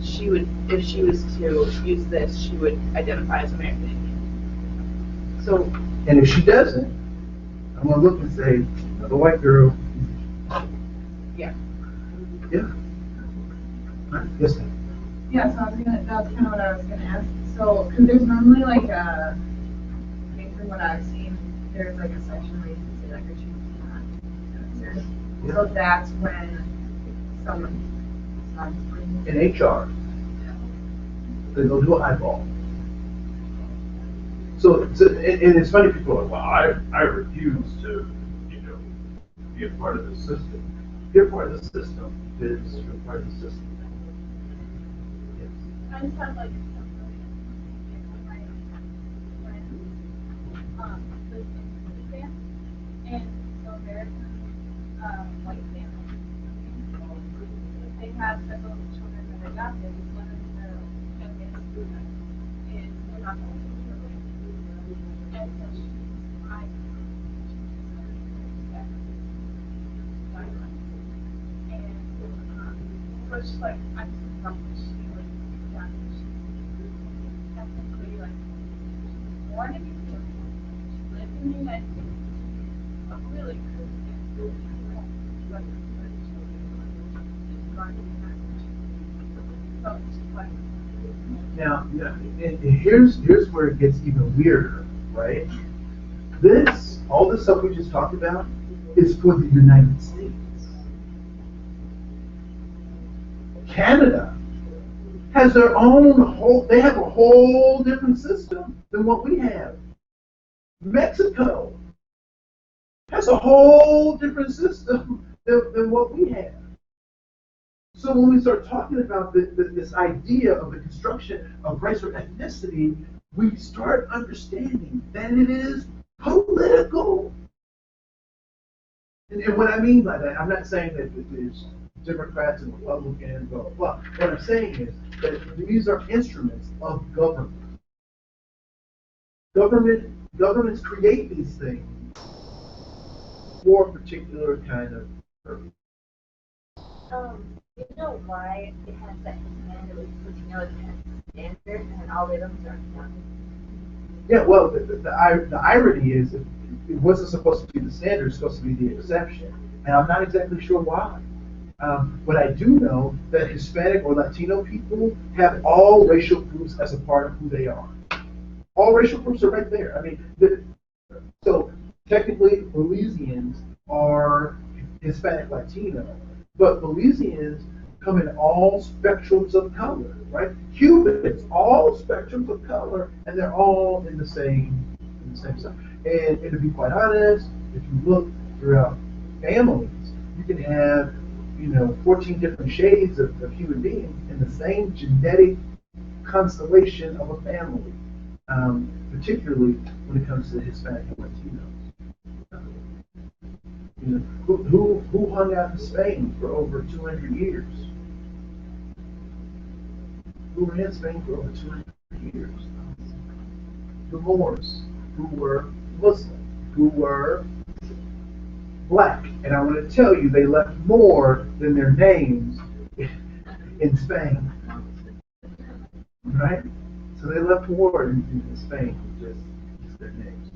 S6: she would, if she was to use this, she would identify as American Indian. So,
S2: And if she doesn't, I'm gonna look and say, another white girl.
S6: yeah.
S2: Yeah. Right. Yes, ma'am.
S1: Yeah, so that's kind of what I was gonna ask. So, because there's normally like a, I think from what I've seen, there's like a section where you can say like, are you not?
S2: Yeah.
S1: So that's when someone,
S2: In HR, they'll do an eyeball. So and it's funny, people are like, well, I refuse to, be a part of the system. You're part of the system, because you're part of the system. Yes.
S1: I just have like some really my friends, live in Pakistan, and so American, white families, they have several children that are adopted. One of the youngest is not going to children, and so she's my and so it's just like I'm just selfish. She was young. She's technically like born in New York. She lived in the United States, but really could get really like her children. She's gone to the United States. So it's just like
S2: Now, and here's where it gets even weirder, right? All this stuff we just talked about is for the United States. Canada has their own they have a whole different system than what we have. Mexico has a whole different system than what we have. So when we start talking about this idea of the construction of race or ethnicity, we start understanding that it is political. And what I mean by that, I'm not saying that there's Democrats and Republicans, blah, blah, blah. What I'm saying is that these are instruments of government. Governments create these things for a particular kind of purpose.
S7: Do you know why it has that Hispanic or Latino as a standard and all the others are not?
S2: Yeah, well, the irony is it wasn't supposed to be the standard, it's supposed to be the exception. And I'm not exactly sure why. But I do know that Hispanic or Latino people have all racial groups as a part of who they are. All racial groups are right there. I mean, so technically, Belizeans are Hispanic Latino, but Belizeans come in all spectrums of color, right? Cubans, all spectrums of color, and they're all in the same stuff. And to be quite honest, if you look throughout families, you can have 14 different shades of human beings in the same genetic constellation of a family, particularly when it comes to Hispanic and Latinos. Who hung out in Spain for over 200 years? Who were in Spain for over 200 years? The Moors, who were Muslim, who were black. And I want to tell you, they left more than their names in Spain. Right? So they left more in Spain than just their names.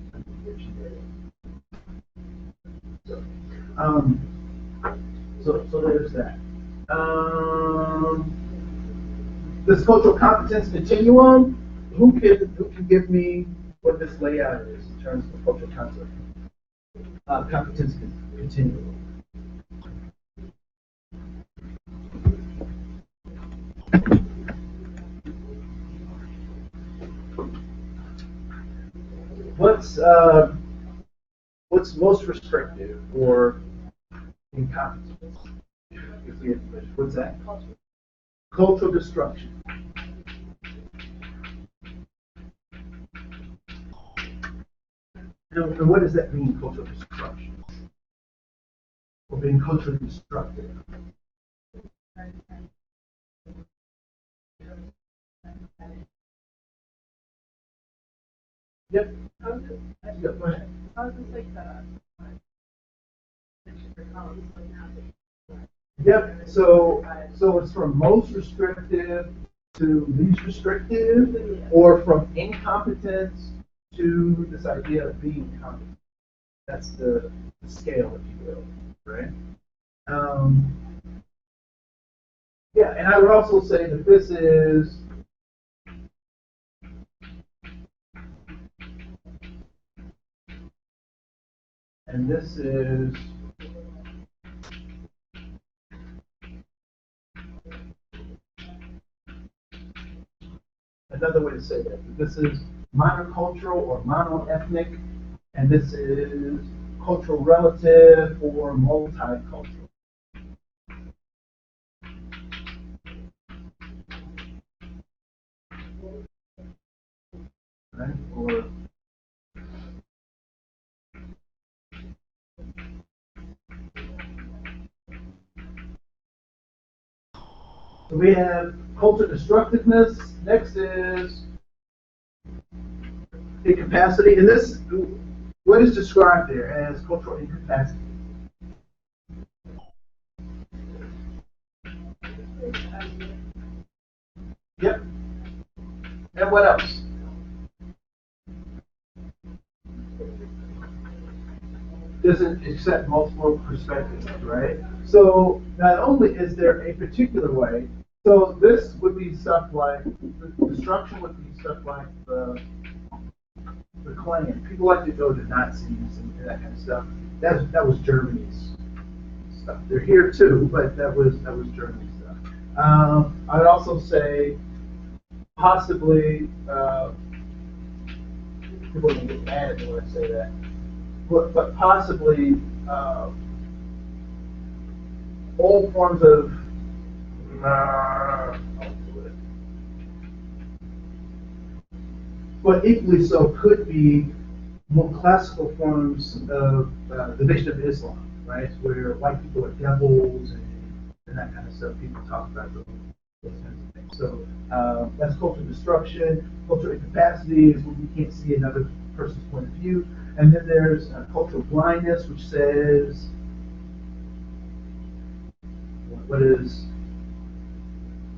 S2: So there's that. This cultural competence continuum, who can give me what this layout is in terms of cultural competence continuum? What's most restrictive or incompetence? What's that? Cultural destruction. And what does that mean, cultural destruction? Or being culturally destructive? Yep.
S1: How is it?
S2: Yep, go ahead.
S1: How is this like the? For colors, like now that
S2: Yep, so it's from most restrictive to least restrictive, or from incompetence to this idea of being competent. That's the scale, if you will, right? Um, yeah, and I would also say that this is and this is another way to say that. This is monocultural or monoethnic, and this is cultural relative or multicultural. Right? Or so we have culture destructiveness. Next is incapacity, and this what is described there as cultural incapacity. Yep. And what else? Doesn't accept multiple perspectives, right? So not only is there a particular way, so this would be stuff like the destruction would be stuff like the Klan. People like to go to Nazis and that kind of stuff. That was Germany's stuff. They're here too, but that was Germany's stuff. I'd also say possibly people will get mad at me when I say that, but possibly all forms of but equally so could be more classical forms of the Nation of Islam, right? Where white people are devils and that kind of stuff. People talk about those kinds of things. So that's cultural destruction. Cultural incapacity is when we can't see another person's point of view. And then there's cultural blindness, which says,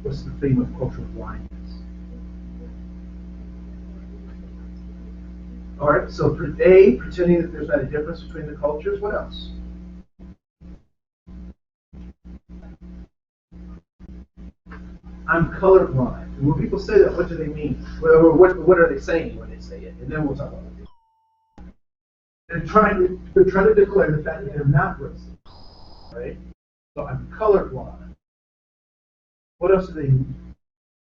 S2: what's the theme of cultural blindness? All right, so A, pretending that there's not a difference between the cultures. What else? I'm colorblind. And when people say that, what do they mean? Well, what are they saying when they say it? And then we'll talk about it. They're trying to declare the fact that they're not racist, right? So I'm colorblind. What else do they mean?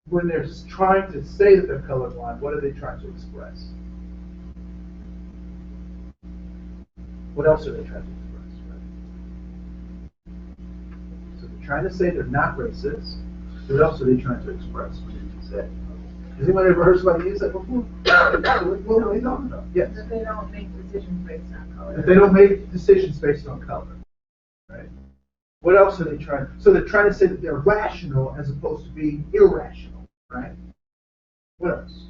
S2: When they're trying to say that they're colorblind, what are they trying to express? What else are they trying to express? Right? So they're trying to say they're not racist. What else are they trying to express when they do that? Has anyone ever heard somebody use that before? What are they talking about? Yes.
S6: That they don't make decisions based on color.
S2: That they don't make decisions based on color. Right? What else are they trying? So they're trying to say that they're rational as opposed to being irrational. Right? What else?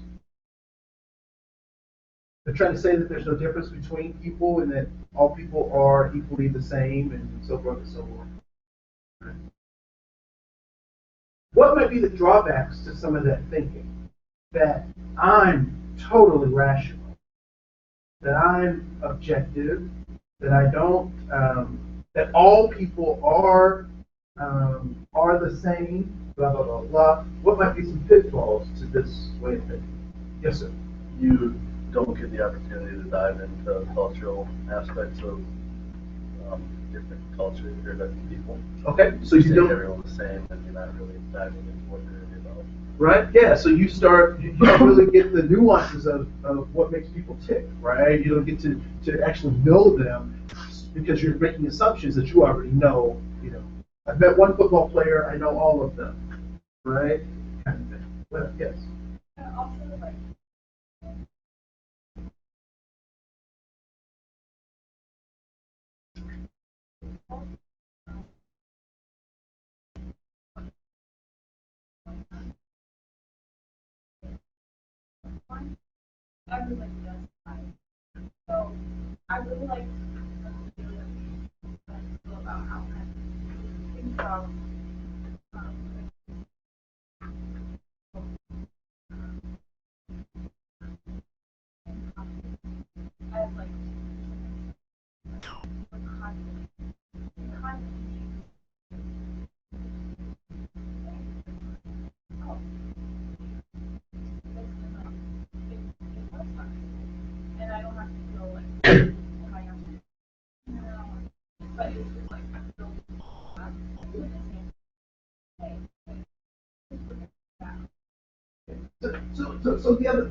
S2: They're trying to say that there's no difference between people and that all people are equally the same and so forth and so on. Right? What might be the drawbacks to some of that thinking? That I'm totally rational, that I'm objective, that I don't, that all people are the same, blah blah blah blah. What might be some pitfalls to this way of thinking? Yes, sir.
S3: You don't get the opportunity to dive into cultural aspects of different cultures or different people.
S2: Okay, so you don't.
S3: Everyone's the same, and you're not really diving into what they're really about.
S2: Right? Yeah. So you don't really get the nuances of what makes people tick, right? You don't get to actually know them because you're making assumptions that you already know. You know, I've met one football player, I know all of them, right? Kind of thing. Well, yes.
S1: also like everybody does fight. So I really like to feel about how kind of think about um, as like confidence. Confidence. Oh, and I don't have to feel like, oh my gosh, no. But it's just like I feel with the same thing.
S2: So the other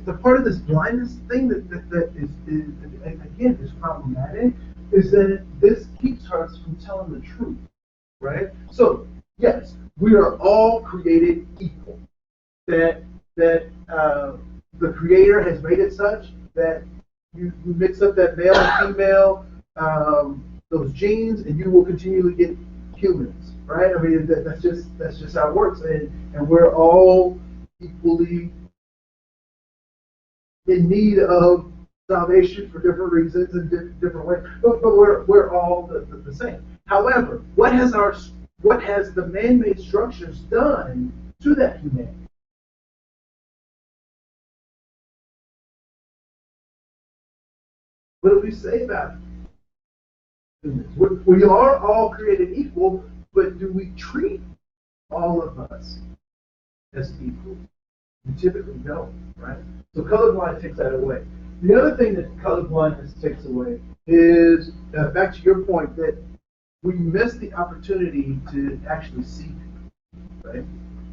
S2: the part of this blindness thing that is again is problematic is that this keeps us from telling the truth, right? So yes, we are all created equal. That the Creator has made it such that you mix up that male and female those genes, and you will continually get humans, right? I mean that's just how it works, and we're all equally in need of salvation for different reasons and different ways, but we're all the same. However, what has the man-made structures done to that humanity? What do we say about it? We are all created equal, but do we treat all of us as equal? We typically don't, right? So colorblind takes that away. The other thing that colorblindness takes away is, back to your point, that we miss the opportunity to actually see people, right?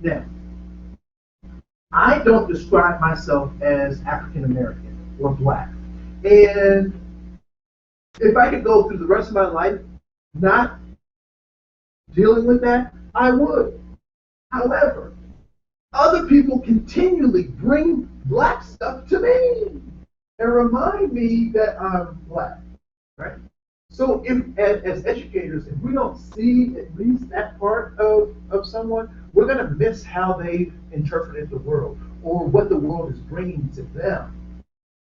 S2: Now, I don't describe myself as African American or black. And if I could go through the rest of my life not dealing with that, I would. However, other people continually bring black stuff to me and remind me that I'm black, right? So if, as educators, if we don't see at least that part of someone, we're going to miss how they interpreted the world or what the world is bringing to them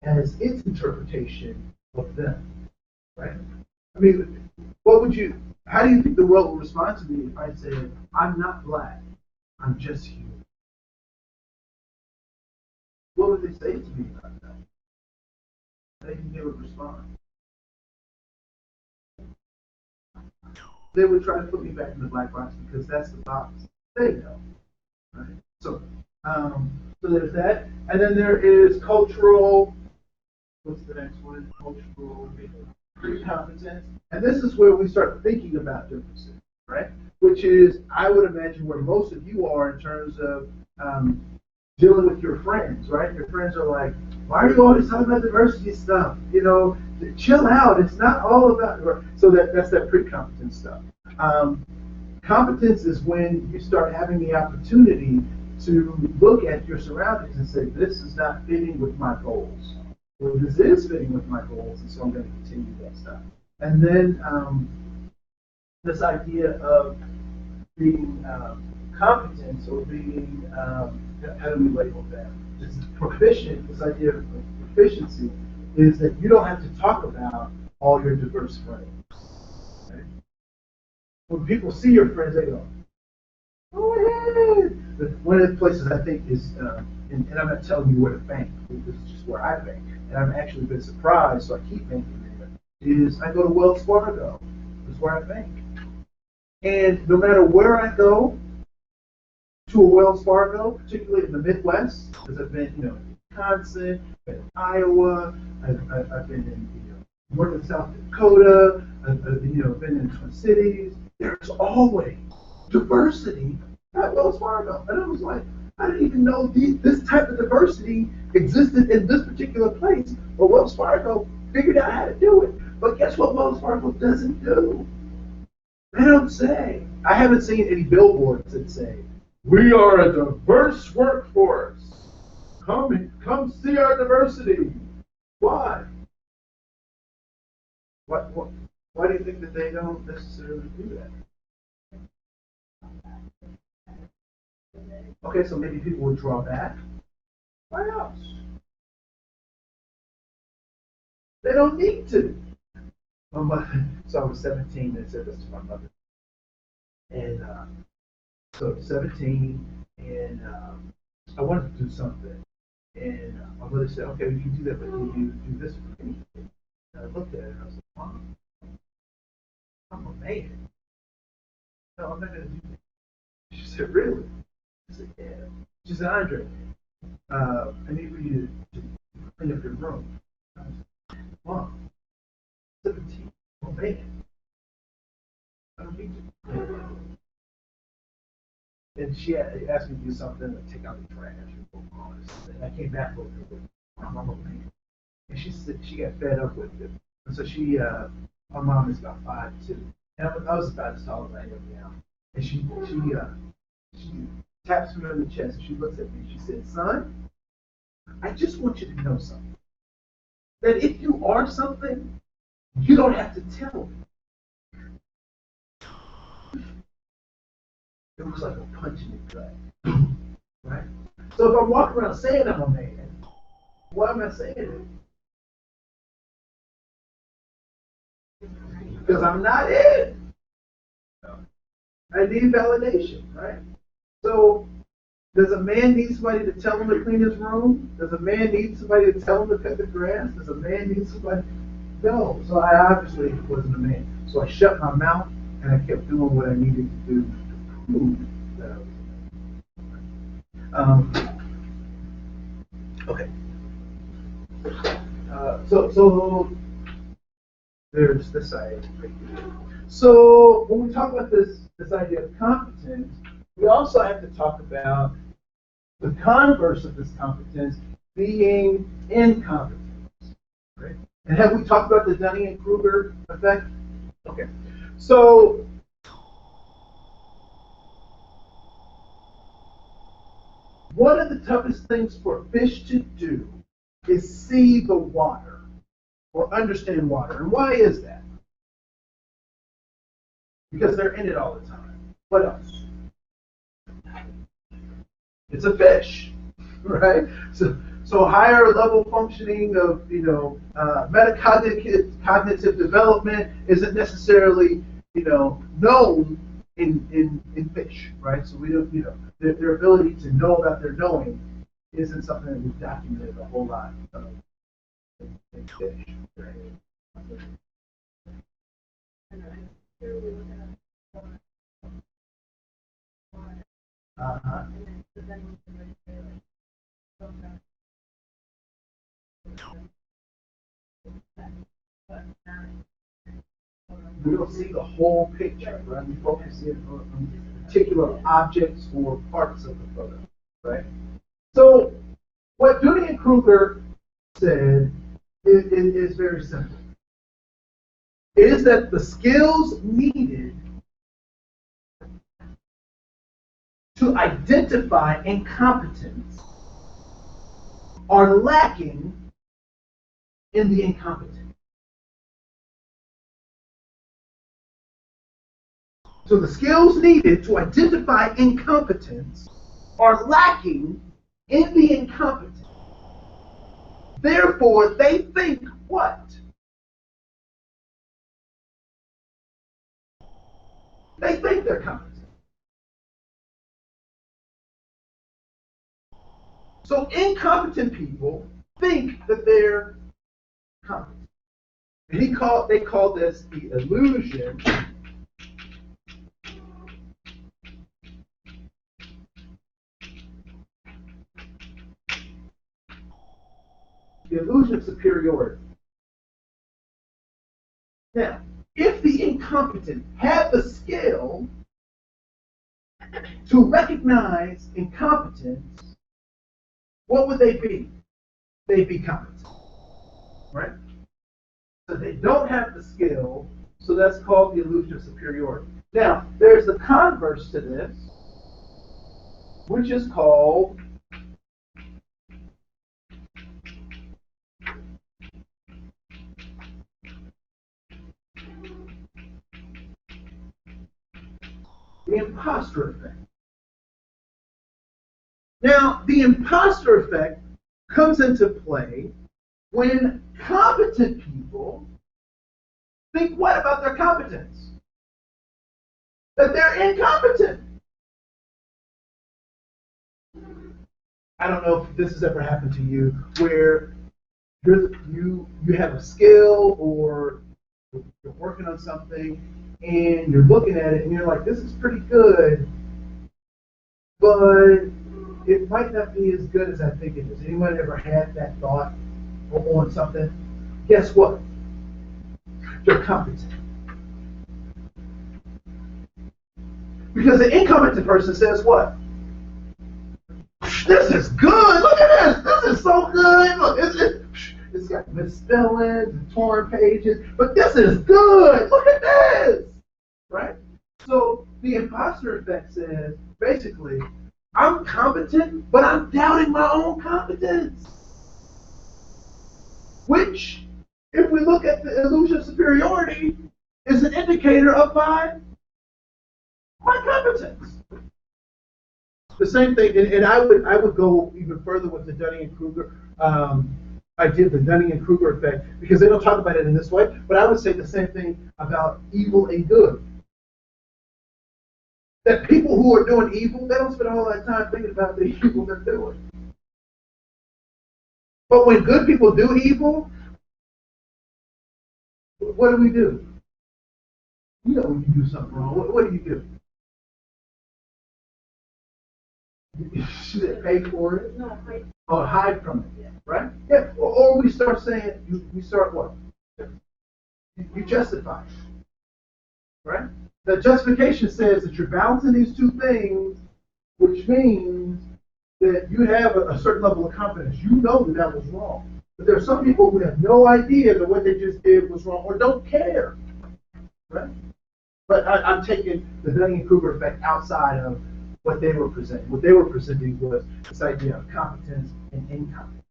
S2: as its interpretation of them, right? I mean, how do you think the world would respond to me if I said, I'm not black, I'm just human? What would they say to me about that? How do you think they would respond? They would try to put me back in the black box because that's the box they know, right? So, so there's that, and then there is cultural. What's the next one? Cultural competence, and this is where we start thinking about differences, right? Which is, I would imagine, where most of you are in terms of dealing with your friends, right? Your friends are like, why are you always talking about diversity stuff? You know, chill out. It's not all about. So that's that pre-competence stuff. Competence is when you start having the opportunity to look at your surroundings and say, this is not fitting with my goals. Well, this is fitting with my goals, and so I'm going to continue that stuff. And then this idea of being competent or being, how do we label that? This proficient, this idea of proficiency, is that you don't have to talk about all your diverse friends. Okay? When people see your friends, they go, go ahead. But one of the places I think is, and I'm not telling you where to bank, this is just where I bank, and I've actually been surprised, so I keep banking there, is I go to Wells Fargo. That's where I bank. And no matter where I go to a Wells Fargo, particularly in the Midwest, because I've been, in Wisconsin, I've been in Iowa, I've been in, North and South Dakota, I've been in Twin Cities. There's always diversity at Wells Fargo, and I was like, I didn't even know this type of diversity existed in this particular place. But Wells Fargo figured out how to do it. But guess what Wells Fargo doesn't do? They don't say. I haven't seen any billboards that say, we are a diverse workforce. Come see our diversity. Why? Why do you think that they don't necessarily do that? Okay, so maybe people would draw back. Why else? They don't need to. My mother, so I was 17 and said this to my mother. And so 17, and I wanted to do something. And my mother said, okay, we can do that, but can you do this for me? And I looked at her and I was like, Mom, I'm a man. No, I'm not going to do that. She said, really? I said, yeah. She said, Andre, I need for you to clean up your room. I said, Mom, 17, I'm a man. I don't need to clean up my room. And she asked me to do something, like take out the trash or all this. And I came back with her. I'm a man. And she said she got fed up with it. And so my mom is about 5'2". And I was about as tall as I am now. And she taps me on the chest and she looks at me and she said, son, I just want you to know something. That if you are something, you don't have to tell me. It was like a punch in the gut. Right? So if I'm walking around saying I'm a man, why am I saying it? Because I'm not it. I need validation, right? So does a man need somebody to tell him to clean his room? Does a man need somebody to tell him to cut the grass? Does a man need somebody? No. So I obviously wasn't a man. So I shut my mouth and I kept doing what I needed to do to prove that I was a man. Okay. So there's this idea right here. So when we talk about this idea of competence, we also have to talk about the converse of this competence being incompetence. Right? And have we talked about the Dunning-Kruger effect? Okay. So one of the toughest things for fish to do is see the water or understand water. And why is that? Because they're in it all the time. What else? It's a fish, right? So higher level functioning of metacognitive development isn't necessarily known in fish, right? So we don't their ability to know about their knowing isn't something that we've documented a whole lot in fish. Right? Uh-huh. We don't see the whole picture, right? We focus in on particular objects or parts of the photo, right? So what Dunning-Kruger said is very simple. Is that the skills needed to identify incompetence are lacking in the incompetent. So the skills needed to identify incompetence are lacking in the incompetent. Therefore, they think what? They think they're competent. So incompetent people think that they're competent. And they call this the illusion of superiority. Now, if the incompetent had the skill to recognize incompetence, what would they be? They'd be competent, right? So they don't have the skill, so that's called the illusion of superiority. Now, there's the converse to this, which is called the imposter effect. Now, the imposter effect comes into play when Competent people think what about their competence? That they're incompetent. I don't know if this has ever happened to you, where you have a skill or you're working on something and you're looking at it and you're like, this is pretty good, but it might not be as good as I think it is. Anyone ever had that thought on something? Guess what? You're competent. Because the incompetent person says what? This is good. Look at this. This is so good. Look, it's got misspellings and torn pages, but this is good. Look at this. Right? So the imposter effect says, basically, I'm competent, but I'm doubting my own competence. Which, if we look at the illusion of superiority, is an indicator of my competence. The same thing, and I would go even further with the Dunning-Kruger idea, the Dunning-Kruger effect, because they don't talk about it in this way, but I would say the same thing about evil and good. That people who are doing evil, they don't spend a whole lot of time thinking about the evil they're doing. But when good people do evil, what do we do? You know when you do something wrong, what do? Should it pay for it?
S7: No, wait.
S2: Or hide from it, right? Yeah. Or we start saying, we start what? You justify, right? The justification says that you're balancing these two things, which means that you have a certain level of confidence. You know that that was wrong. But there are some people who have no idea that what they just did was wrong or don't care, right? But I'm taking the Dunning-Kruger effect outside of what they were presenting. What they were presenting was this idea of competence and incompetence.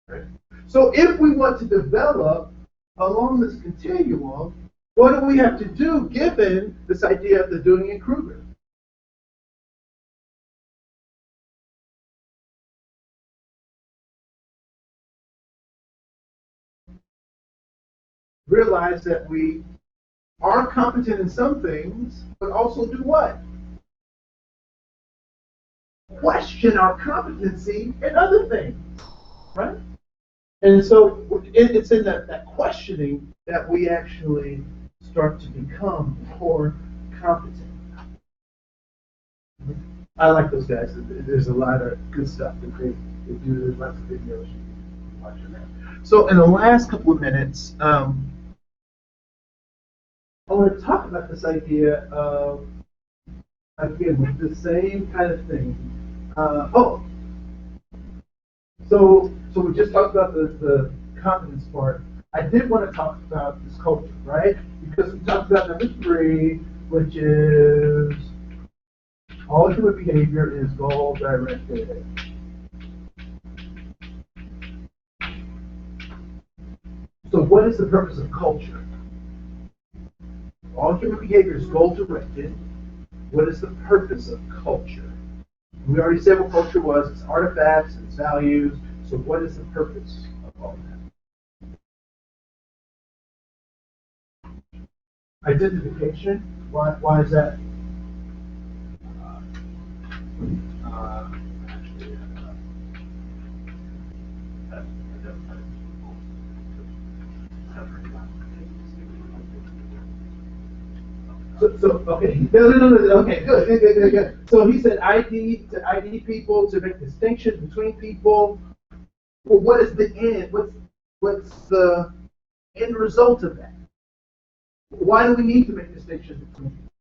S2: Right? So if we want to develop along this continuum, what do we have to do given this idea of the Dunning-Kruger? Realize that we are competent in some things, but also do what? Question our competency in other things, right? And so it's in that questioning that we actually start to become more competent. I like those guys. There's a lot of good stuff that they do. There's lots of videos you can watch on that. So in the last couple of minutes, I want to talk about this idea of, again, with the same kind of thing. So we just talked about the competence part. I did want to talk about this culture, right? Because we talked about number 3, which is all human behavior is goal directed. So what is the purpose of culture? All human behavior is goal directed. What is the purpose of culture? We already said what culture was. It's artifacts, it's values. So what is the purpose of all that? Identification. Why is that? So okay, no, okay, good. So he said ID people, to make distinctions between people. Well, what is the end? What's the end result of that? Why do we need to make distinctions between people?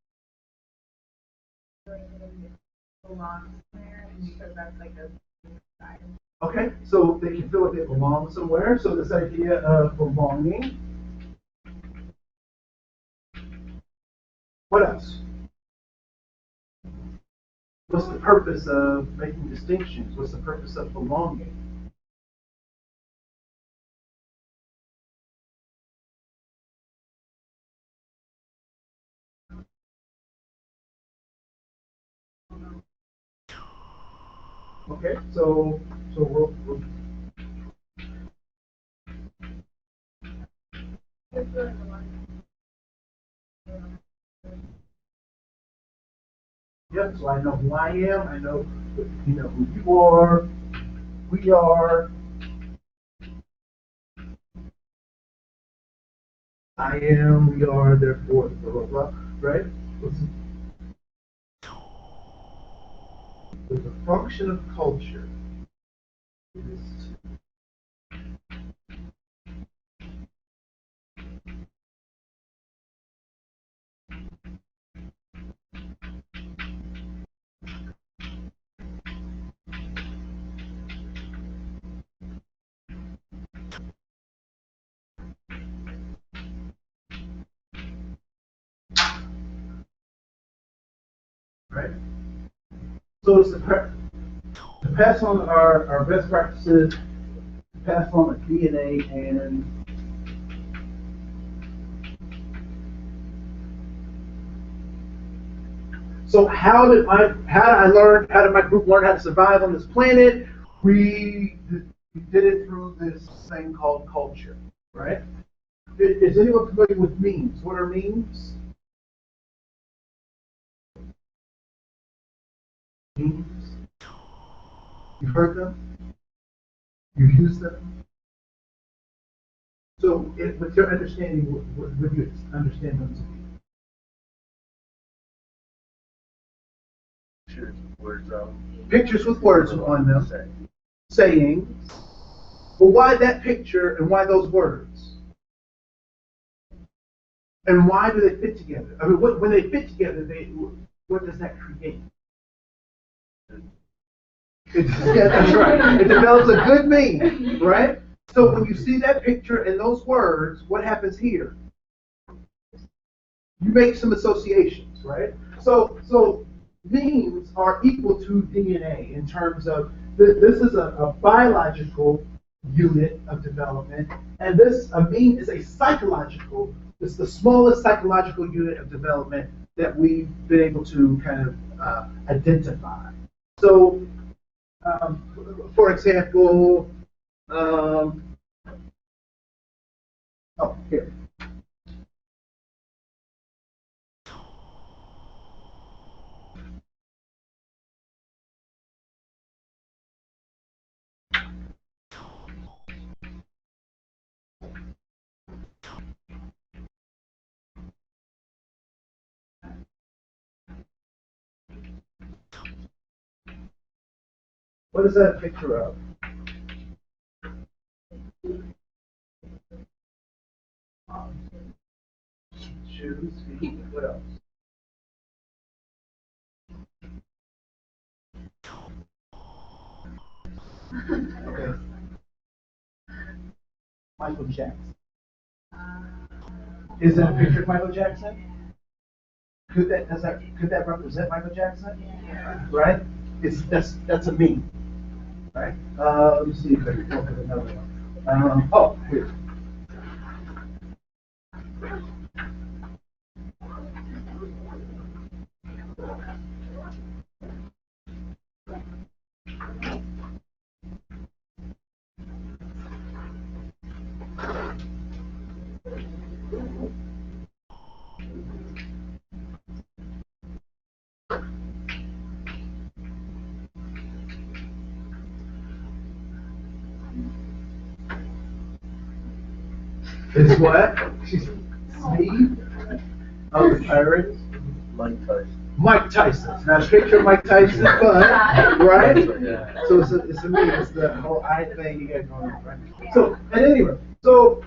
S2: Okay, so they can feel like they belong somewhere. So this idea of belonging. What else? What's the purpose of making distinctions? What's the purpose of belonging? Okay, so we'll Yep, so I know who I am, I know, who you are, we are. I am, we are, therefore, blah, blah, blah, right? There's a function of culture. Right? So it's to pass on our best practices, to pass on the DNA, and so how did my group learn how to survive on this planet? We did it through this thing called culture, right? Is anyone familiar with memes? What are memes? Memes? You've heard them? You use them? So, with your understanding, what do you understand them to be? Pictures with words on them, sayings. But why that picture and why those words? And why do they fit together? I mean, when they fit together, what does that create? Yeah, that's right. It develops a good meme, right? So when you see that picture and those words, what happens here? You make some associations, right? So memes are equal to DNA in terms of this is a biological unit of development, and a meme is a psychological. It's the smallest psychological unit of development that we've been able to kind of identify. So, for example, oh, here. What is that a picture of? Shoes, feet, what else? Okay. Michael Jackson. Is that a picture of Michael Jackson? Could that represent Michael Jackson? Yeah. Right? That's a meme. Right? Let me see if I can come up with another one. Here. Is what? Steve of the Pirates.
S3: Mike Tyson.
S2: Mike Tyson. Now picture Mike Tyson, but right? So it's a meme. It's the whole eye thing you got going on, right? So at any rate, so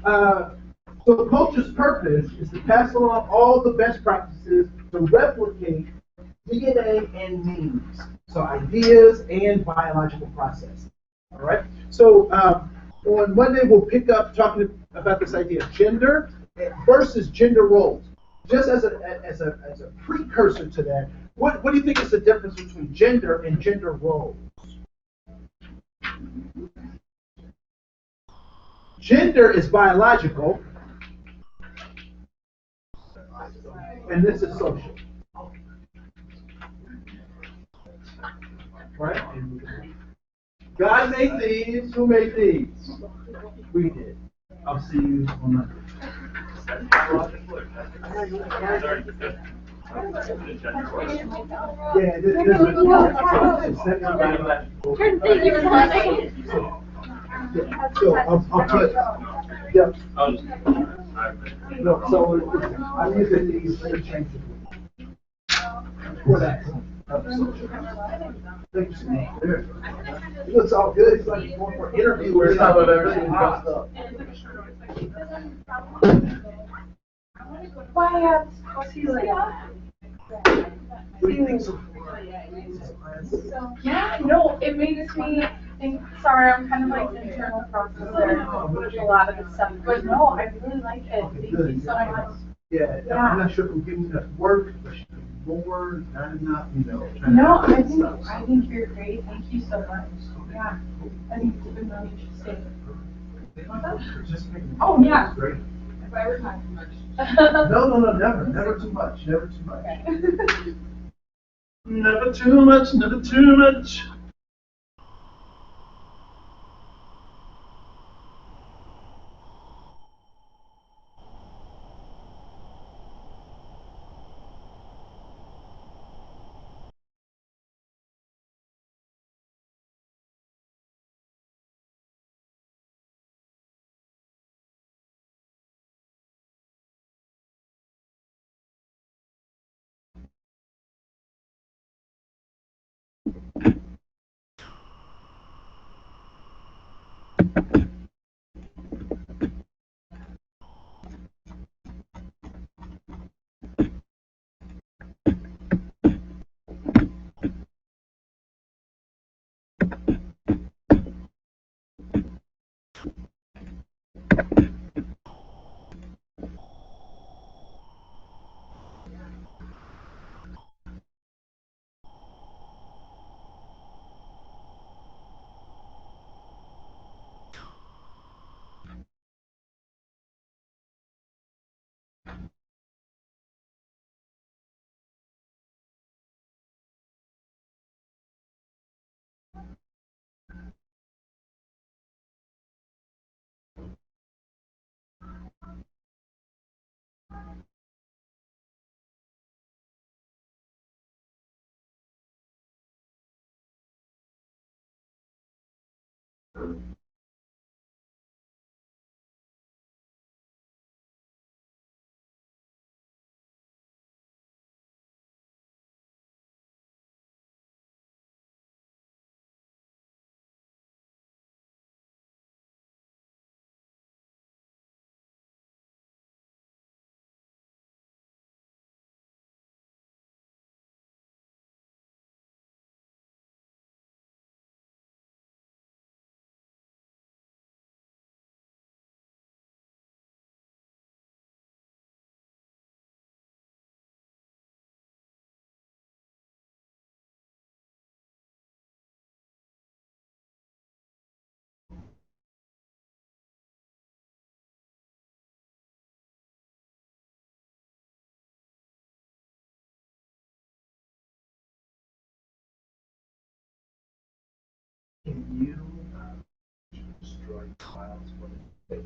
S2: culture's purpose is to pass along all the best practices to replicate DNA and memes. So ideas and biological processes. All right. So on Monday we'll pick up talking about this idea of gender versus gender roles. Just as a precursor to that, what do you think is the difference between gender and gender roles? Gender is biological, and this is social. Right? God made these. Who made these? We did. I'll see you on Monday. Yeah, there's
S1: Thank you for watching.
S2: So I'll put, yep,
S3: Oh,
S2: no, so I'm using these interchangeably. For that. Thank you so much. It looks all good, it's like more for interviewers.
S3: First time I've ever seen it dressed up.
S1: Why, I'll see you later.
S2: What do you think so far?
S1: Yeah, no, it makes me think, sorry, I'm kind of like the internal process there, a lot of the stuff, but no, I really like it, thank you so much.
S2: Yeah, I'm not sure if I'm giving enough work, but should be more, not enough, you know.
S1: No, I think you're great, thank you so much, yeah, I think it's been really interesting. Oh, yeah.
S2: Great.
S4: If I ever talk too much.
S2: No, never too much, never too much.
S3: Never too much, never too much.
S2: Can you, destroy files when it?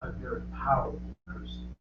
S2: A very powerful person.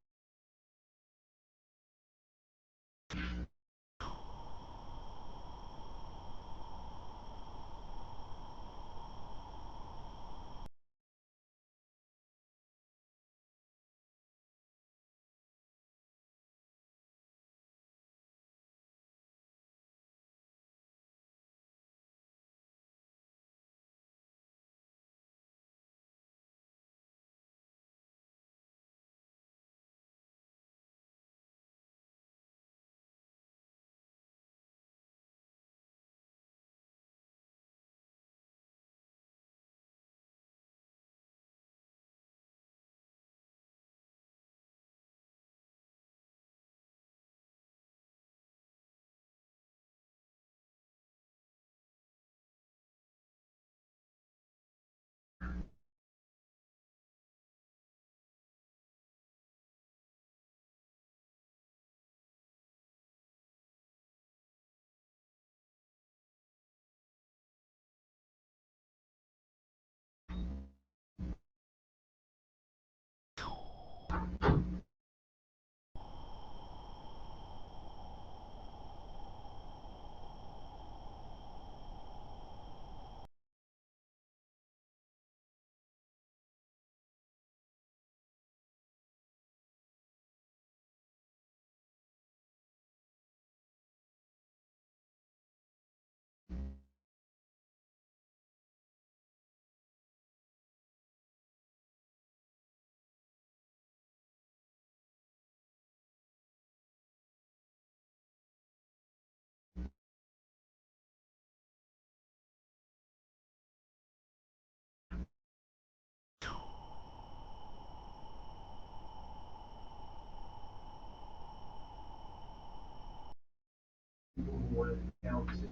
S2: People who wanted to count it.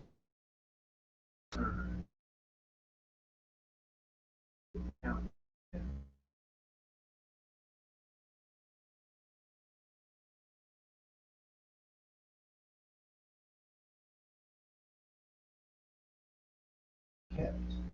S2: Count. Kept.